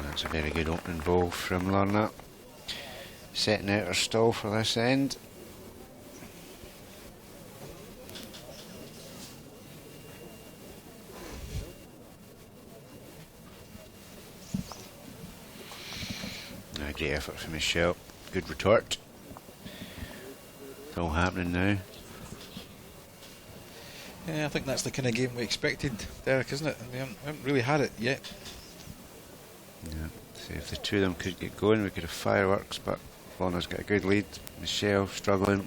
That's a very good opening ball from Lorna. Setting out her stall for this end. A great effort from Michelle. Good retort. It's all happening now. Yeah, I think that's the kind of game we expected, Derek, isn't it? And we haven't really had it yet. Yeah. See if the two of them could get going, we could have fireworks, but Lorna's got a good lead. Michelle struggling.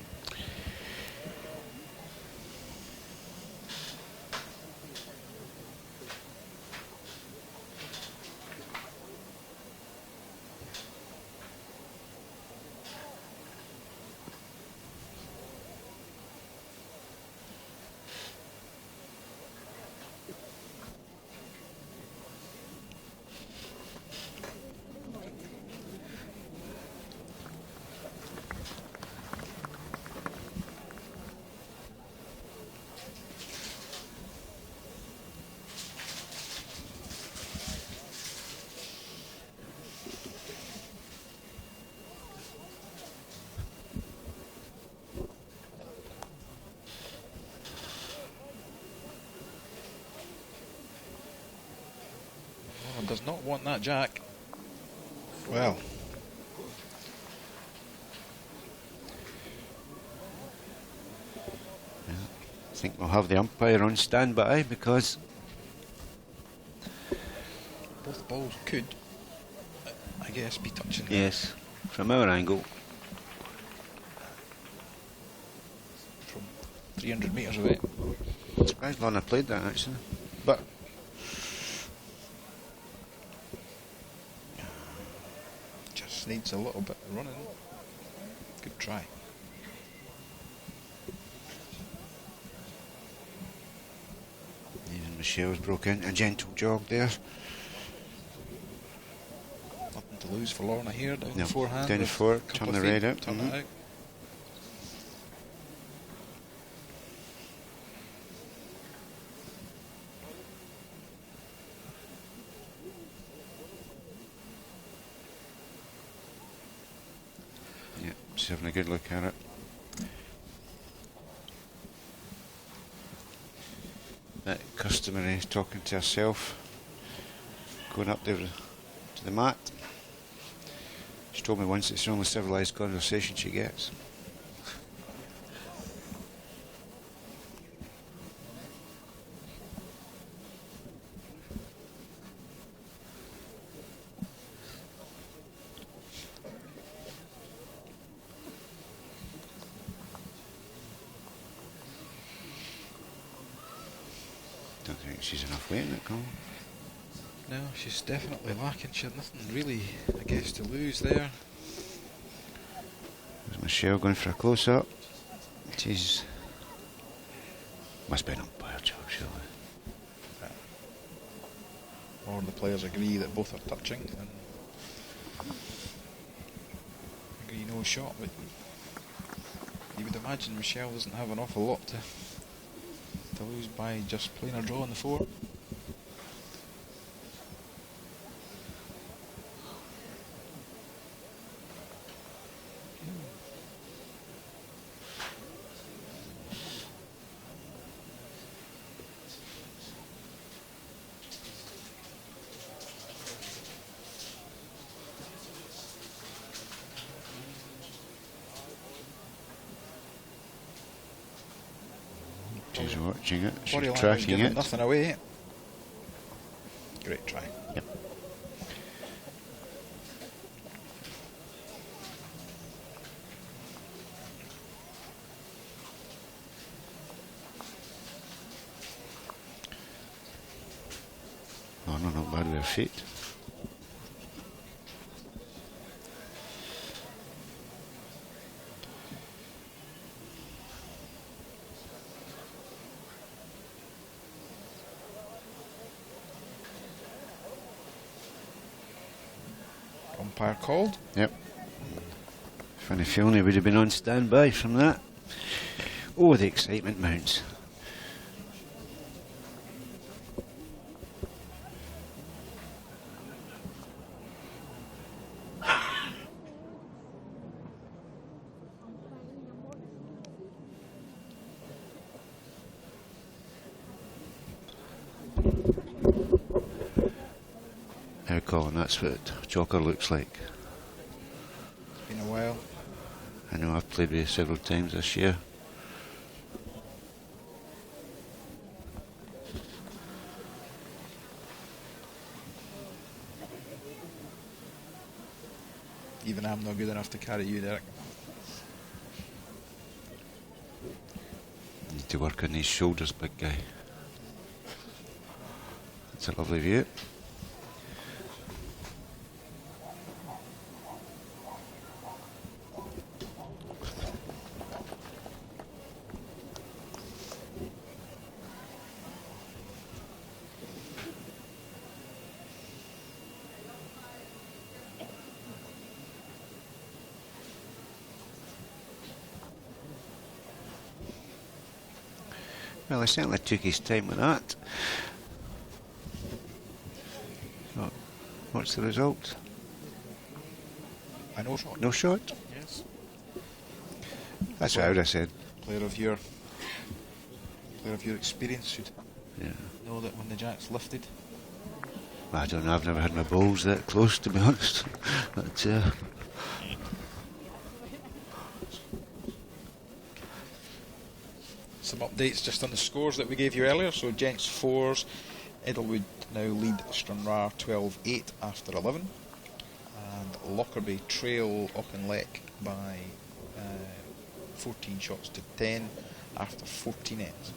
not want that jack. Well, I think we'll have the umpire on standby because both balls could, I guess, be touching. Yes, from our angle. From 300 metres away. I'm surprised Lorna played that actually. But just needs a little bit of running. Good try. even Michelle's broke in. A gentle jog there. Nothing to lose for Lorna here. Down No, the forehand. down the four, turn the red out. Turn it out. Yeah, just having a good look at it. That customary talking to herself, going up there to the mat. She told me once it's the only civilised conversation she gets. Don't think she's enough weight in it, Colin. No, she's definitely lacking. She had nothing really, I guess, to lose there. There's Michelle going for a close-up. She's... must be an umpire job, surely. Or the players agree that both are touching and agree no shot, but you would imagine Michelle doesn't have an awful lot to lose by just playing a draw on the four. She's watching it, Body she's language tracking giving it. nothing away. Great try. Yep. Oh no, not bad with her feet. Umpire called. Yep. Funny feeling he would have been on standby from that. Oh, the excitement mounts. Now, Colin, that's what Joker looks like. It's been a while. I know I've played with you several times this year. Even I'm not good enough to carry you, Derek. Need to work on these shoulders, big guy. That's a lovely view. Well, he certainly took his time with that. So, what's the result? I know shot. No shot? Yes. That's what I would have said. Player of your experience should Yeah. know that when the jack's lifted. I don't know, I've never had my balls that close, to be honest. But, some updates just on the scores that we gave you earlier. So gents 4s, Edelwood now lead Stranraer 12-8 after 11, and Lockerbie trail up in Lek by 14 shots to 10 after 14 ends.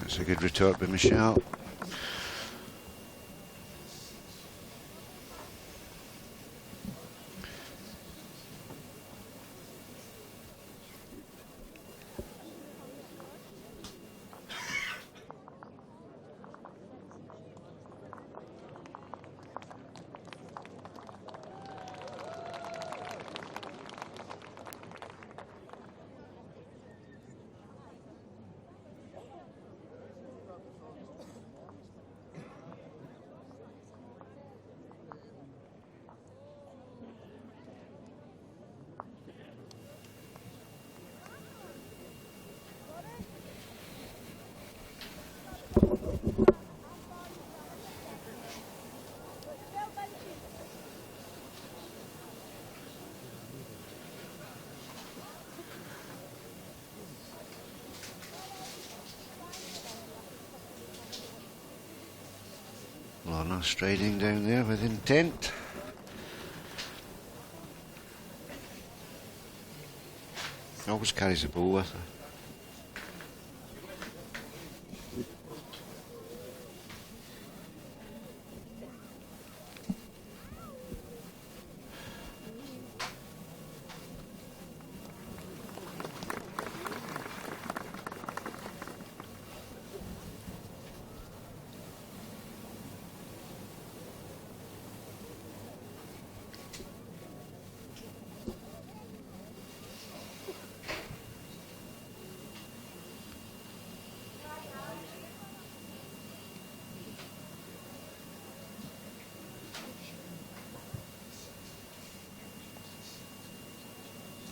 that's a good retort by Michelle. Lorna striding down there with intent. Always carries a ball with her.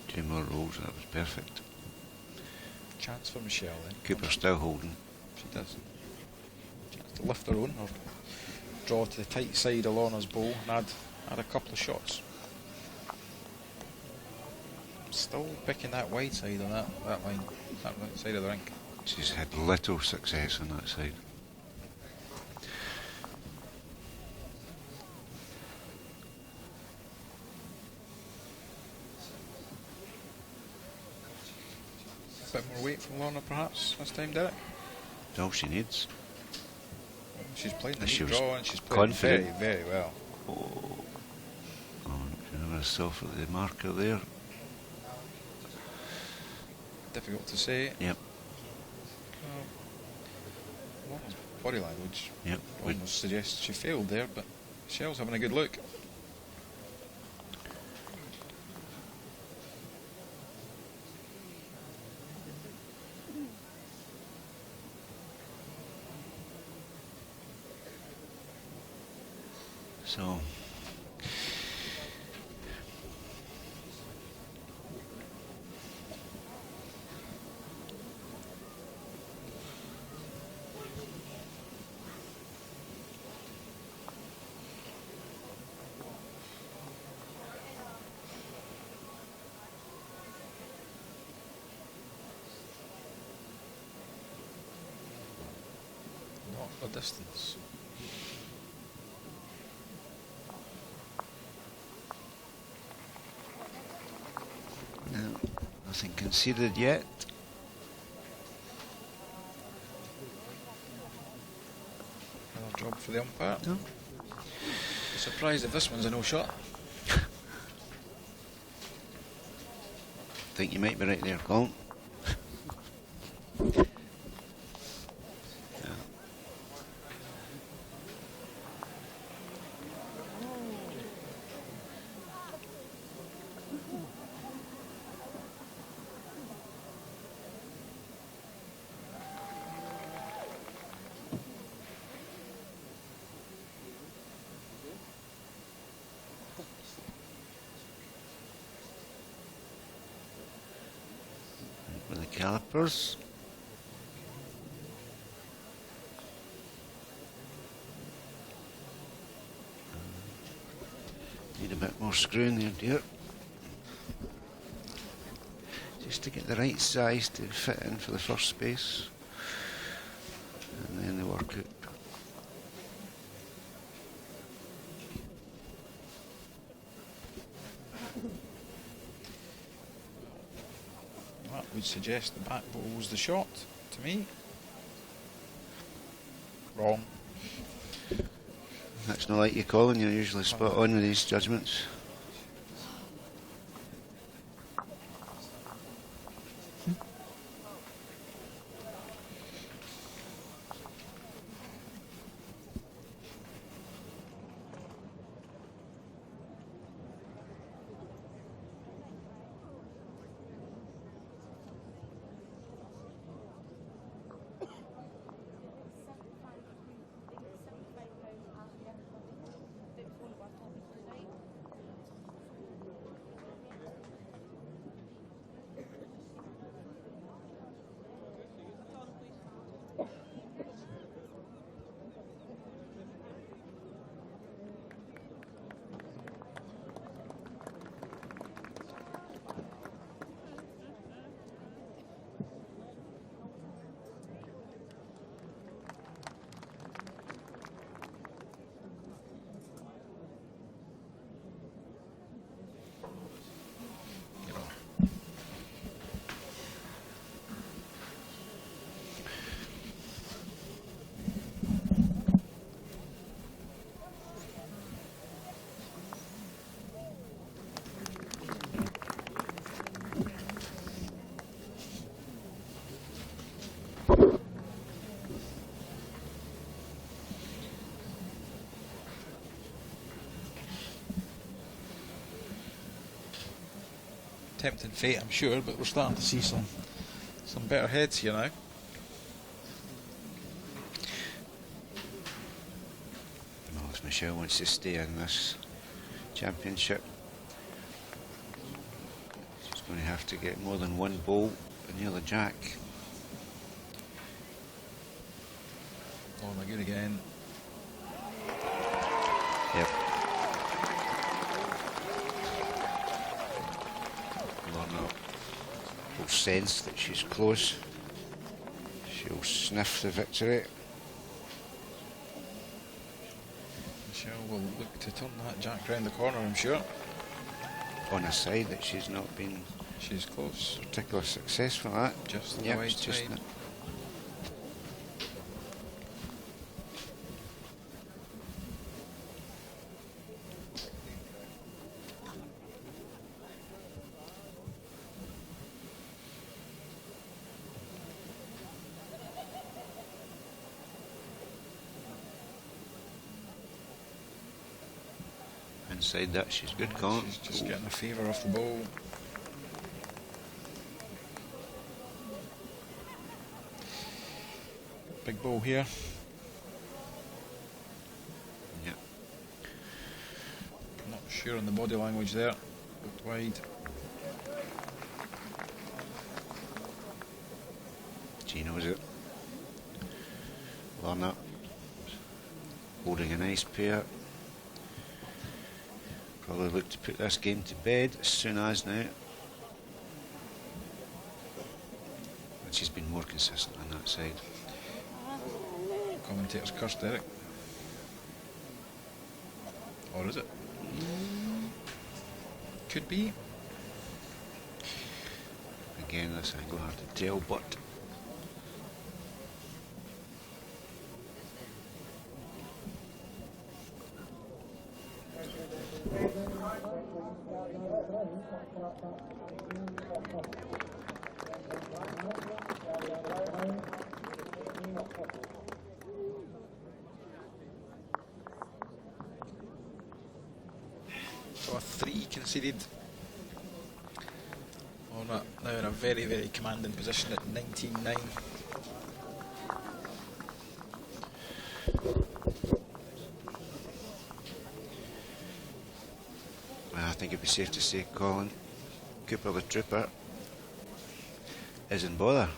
Two more rolls, that was perfect. Chance for Michelle then. Cooper still holding. She does. Chance to lift her own or draw to the tight side of Lorna's bow and add a couple of shots. Still picking that wide side on that line, that right side of the rink. She's had little success on that side. A bit more weight from Lorna perhaps this time, Derek? That's all she needs. She's playing the She neat was draw and she's playing confident. very, very well. Oh, never saw for the marker there. Difficult to say. Yep. Lorna's body language Yep. almost suggests she failed there, but Michelle's having a good look. So Not a distance. no, nothing conceded yet. for the umpire. No. Surprised if this one's a no shot. Think you might be right there, Colin. With the calipers. Need a bit more screwing there, dear. Just to get the right size to fit in for the first space. And then they work out. That would suggest the back bowl's the shot to me. Wrong. That's not like you, Colin. You're usually spot on with these judgments. Tempting fate, I'm sure, but we're starting to see some better heads here now. Well, if Michelle wants to stay in this championship, she's going to have to get more than one bowl near the jack. Lorna good again. Yep. Lorna will sense that she's close. She'll sniff the victory. Michelle will look to turn that jack round the corner, I'm sure. On a side that she's not been She's close. particularly successful at. Just on Yep, the right it's just side. that. Inside that, she's good, Colin. She's just getting a favour off the ball. Big ball here. Yeah. Not sure on the body language there. Looked wide. She knows it. Lorna holding a nice pair. Probably look to put this game to bed as soon as now. But she's been more consistent on that side. Commentators cursed Derek. Or is it? Could be. Again, this angle hard to tell, but So a 3 conceded. Lorna now in a very, very commanding position at 19-9. I think it'd be safe to say Colin Cooper the Trooper is in bother.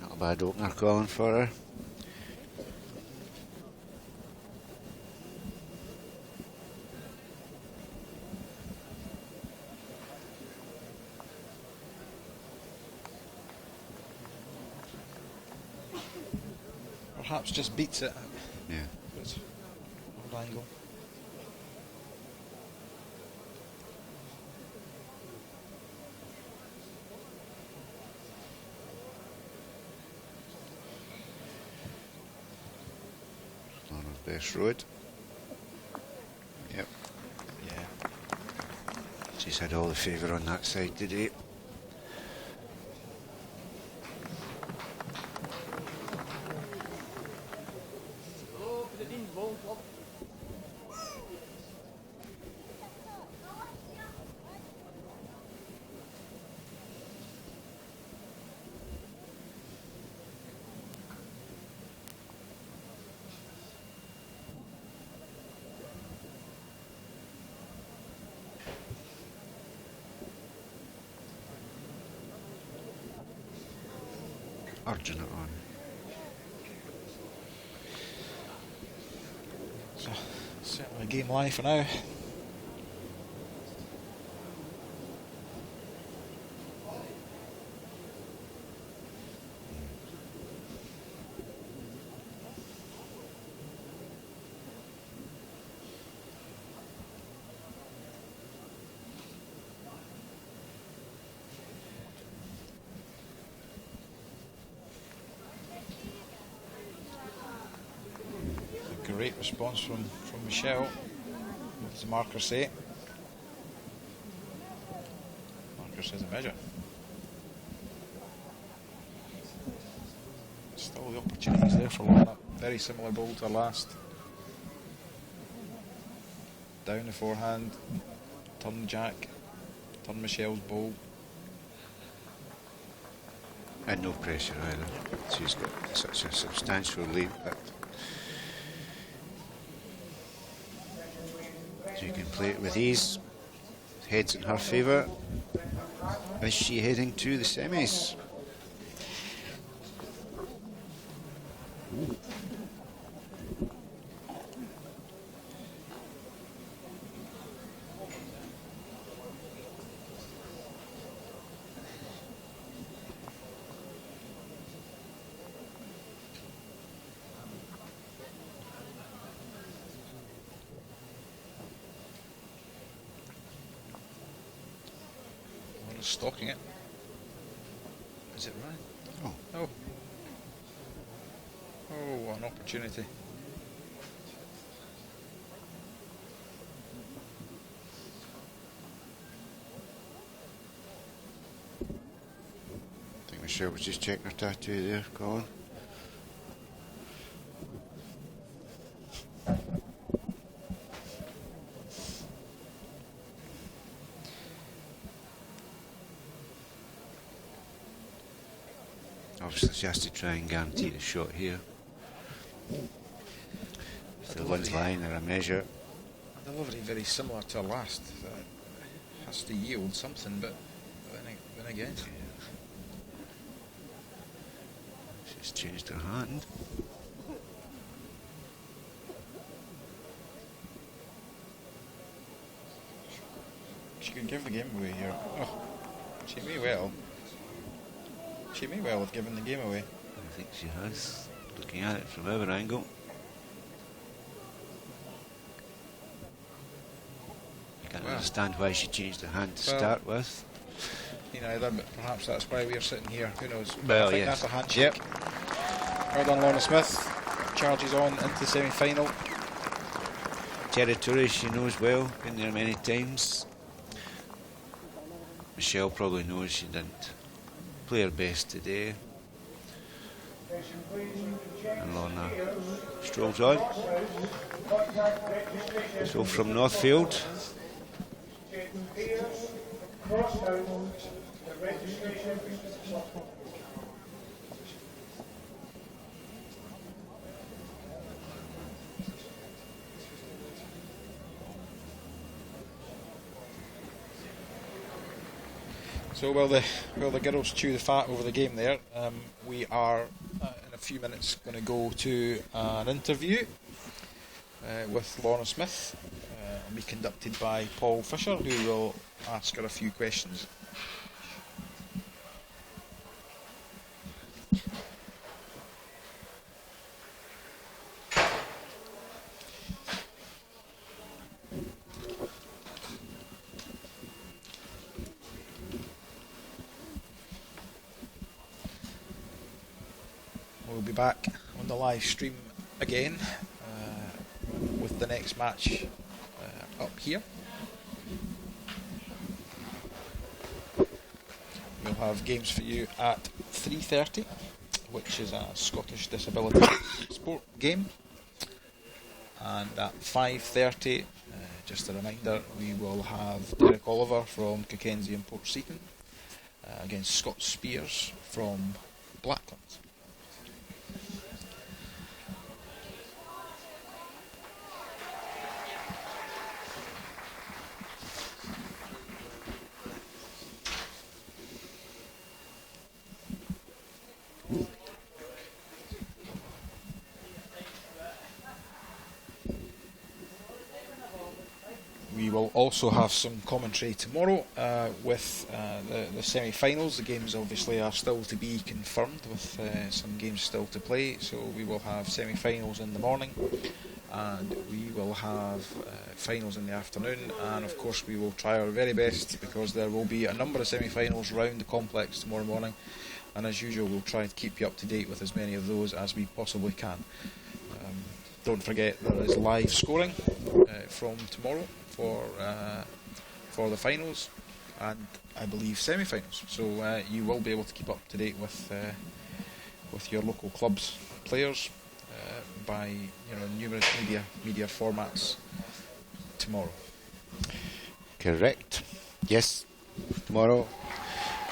Not a bad opener, Colin, for her. Perhaps just beats it. Yeah. It's odd angle. Lorna's best road. Yep. Yeah. She's had all the favour on that side today. Urging it on. So, certainly game live for now. Great response from Michelle. What does the marker say? Marker says a measure. Still the opportunities there for Lorna. Very similar ball to her last. Down the forehand, turn Jack, turn Michelle's ball. And no pressure either. She's got such a substantial lead that she can play it with ease. Head's in her favour. Is she heading to the semis? Stalking it. Is it right? Oh. Oh. Oh, what an opportunity. I think Michelle was just checking her tattoo there, Colin. Obviously, she has to try and guarantee the shot here. If the one's line or a measure. A delivery very similar to her last. Has to yield something, but then again. She's changed her hand. She could give the game away here. Oh, she may well. She may well have given the game away. I think she has, looking at it from our angle. I can't understand why she changed her hand to start with. Neither, but perhaps that's why we're sitting here. Who knows? Well, I think that's a handshake. Well done, Lorna Smith. Charges on into the semi-final. Territory she knows well, been there many times. Michelle probably knows she didn't play her best today. And Lorna strolls on. So from Northfield. So while the girls chew the fat over the game there, we are in a few minutes going to go to an interview with Lorna Smith. It'll be conducted by Paul Fisher, who will ask her a few questions. We'll be back on the live stream again with the next match up here. We'll have games for you at 3:30, which is a Scottish disability sport game, and at 5:30, just a reminder, we will have Derek Oliver from Cockenzie and Portseaton against Scott Spears from Blackland. We will also have some commentary tomorrow with the semi-finals. The games obviously are still to be confirmed, with some games still to play. So we will have semi-finals in the morning, and we will have finals in the afternoon. And of course we will try our very best, because there will be a number of semi-finals round the complex tomorrow morning. And as usual, we'll try to keep you up to date with as many of those as we possibly can. Don't forget, there is live scoring from tomorrow for the finals, and I believe semi-finals. So you will be able to keep up to date with your local club's players by numerous media formats tomorrow. Correct. Yes, tomorrow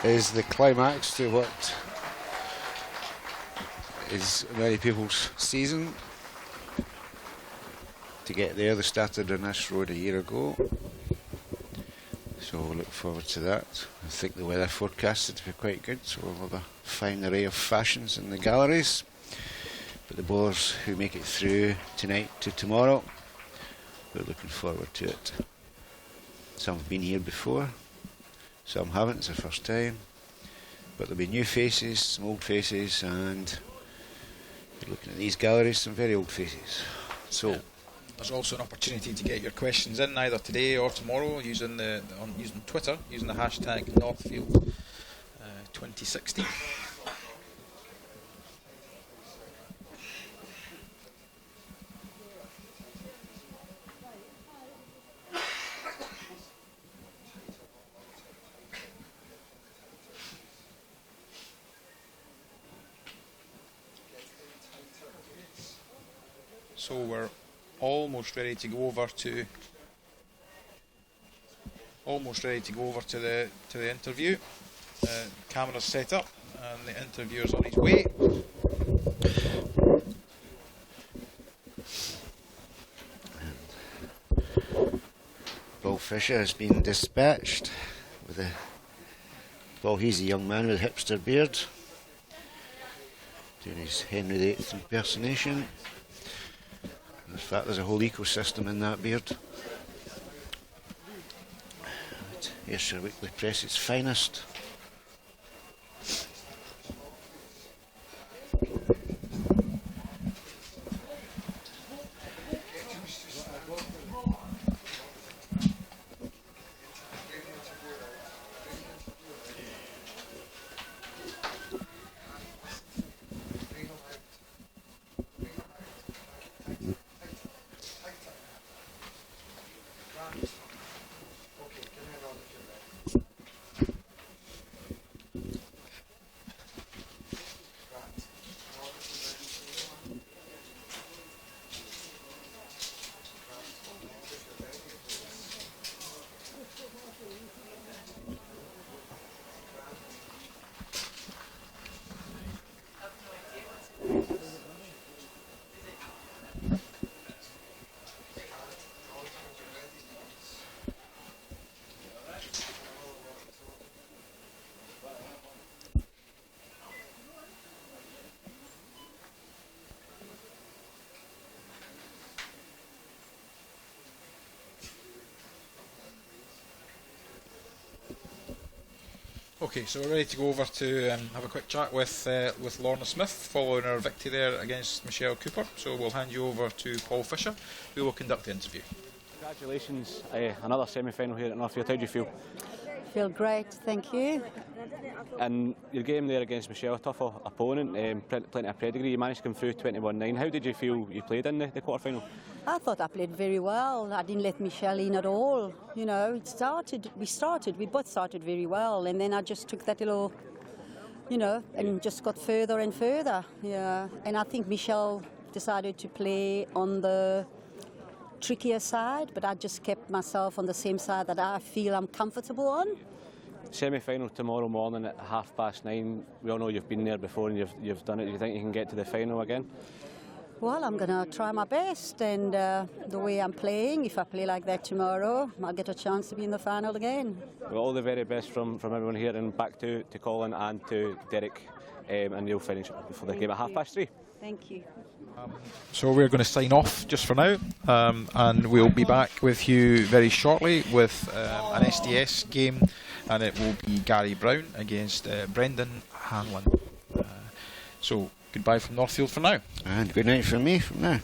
is the climax to what is many people's season. To get there, they started on this road a year ago, so we'll look forward to that. I think the weather forecasted to be quite good, so we'll have a fine array of fashions in the galleries. But the bowlers who make it through tonight to tomorrow, we're looking forward to it. Some have been here before, some haven't, it's their first time, but there'll be new faces, some old faces, and you're looking at these galleries, some very old faces. So there's also an opportunity to get your questions in either today or tomorrow using using Twitter, using the hashtag Northfield 2016. So we're almost ready to go over to the interview. Cameras set up, and the interviewer's on his way. Paul Fisher has been dispatched with a. Well, he's a young man with a hipster beard, doing his Henry VIII impersonation. In fact, there's a whole ecosystem in that beard. Ayrshire Weekly Press, its finest. Okay, so we're ready to go over to have a quick chat with Lorna Smith following her victory there against Michelle Cooper. So we'll hand you over to Paul Fisher, who will conduct the interview. Congratulations, another semi-final here at Northfield. How do you feel? Feel great, thank you. And your game there against Michelle, tough opponent, plenty of pedigree. You managed to come through 21-9. How did you feel you played in the quarter-final? I thought I played very well. I didn't let Michelle in at all. You know, we both started very well, and then I just took that little, you know, and just got further and further. Yeah, and I think Michelle decided to play on the trickier side, but I just kept myself on the same side that I feel I'm comfortable on. Semi-final tomorrow morning at 9:30. We all know you've been there before and you've done it. Do you think you can get to the final again? Well, I'm going to try my best, and the way I'm playing, if I play like that tomorrow, I'll get a chance to be in the final again. Well, all the very best from everyone here, and back to Colin and to Derek, and you'll finish for the game at 3:30. Thank you. So we're going to sign off just for now, and we'll be back with you very shortly with an SDS game, and it will be Gary Brown against Brendan Hanlon. So goodbye from Northfield for now. And good night from me from now.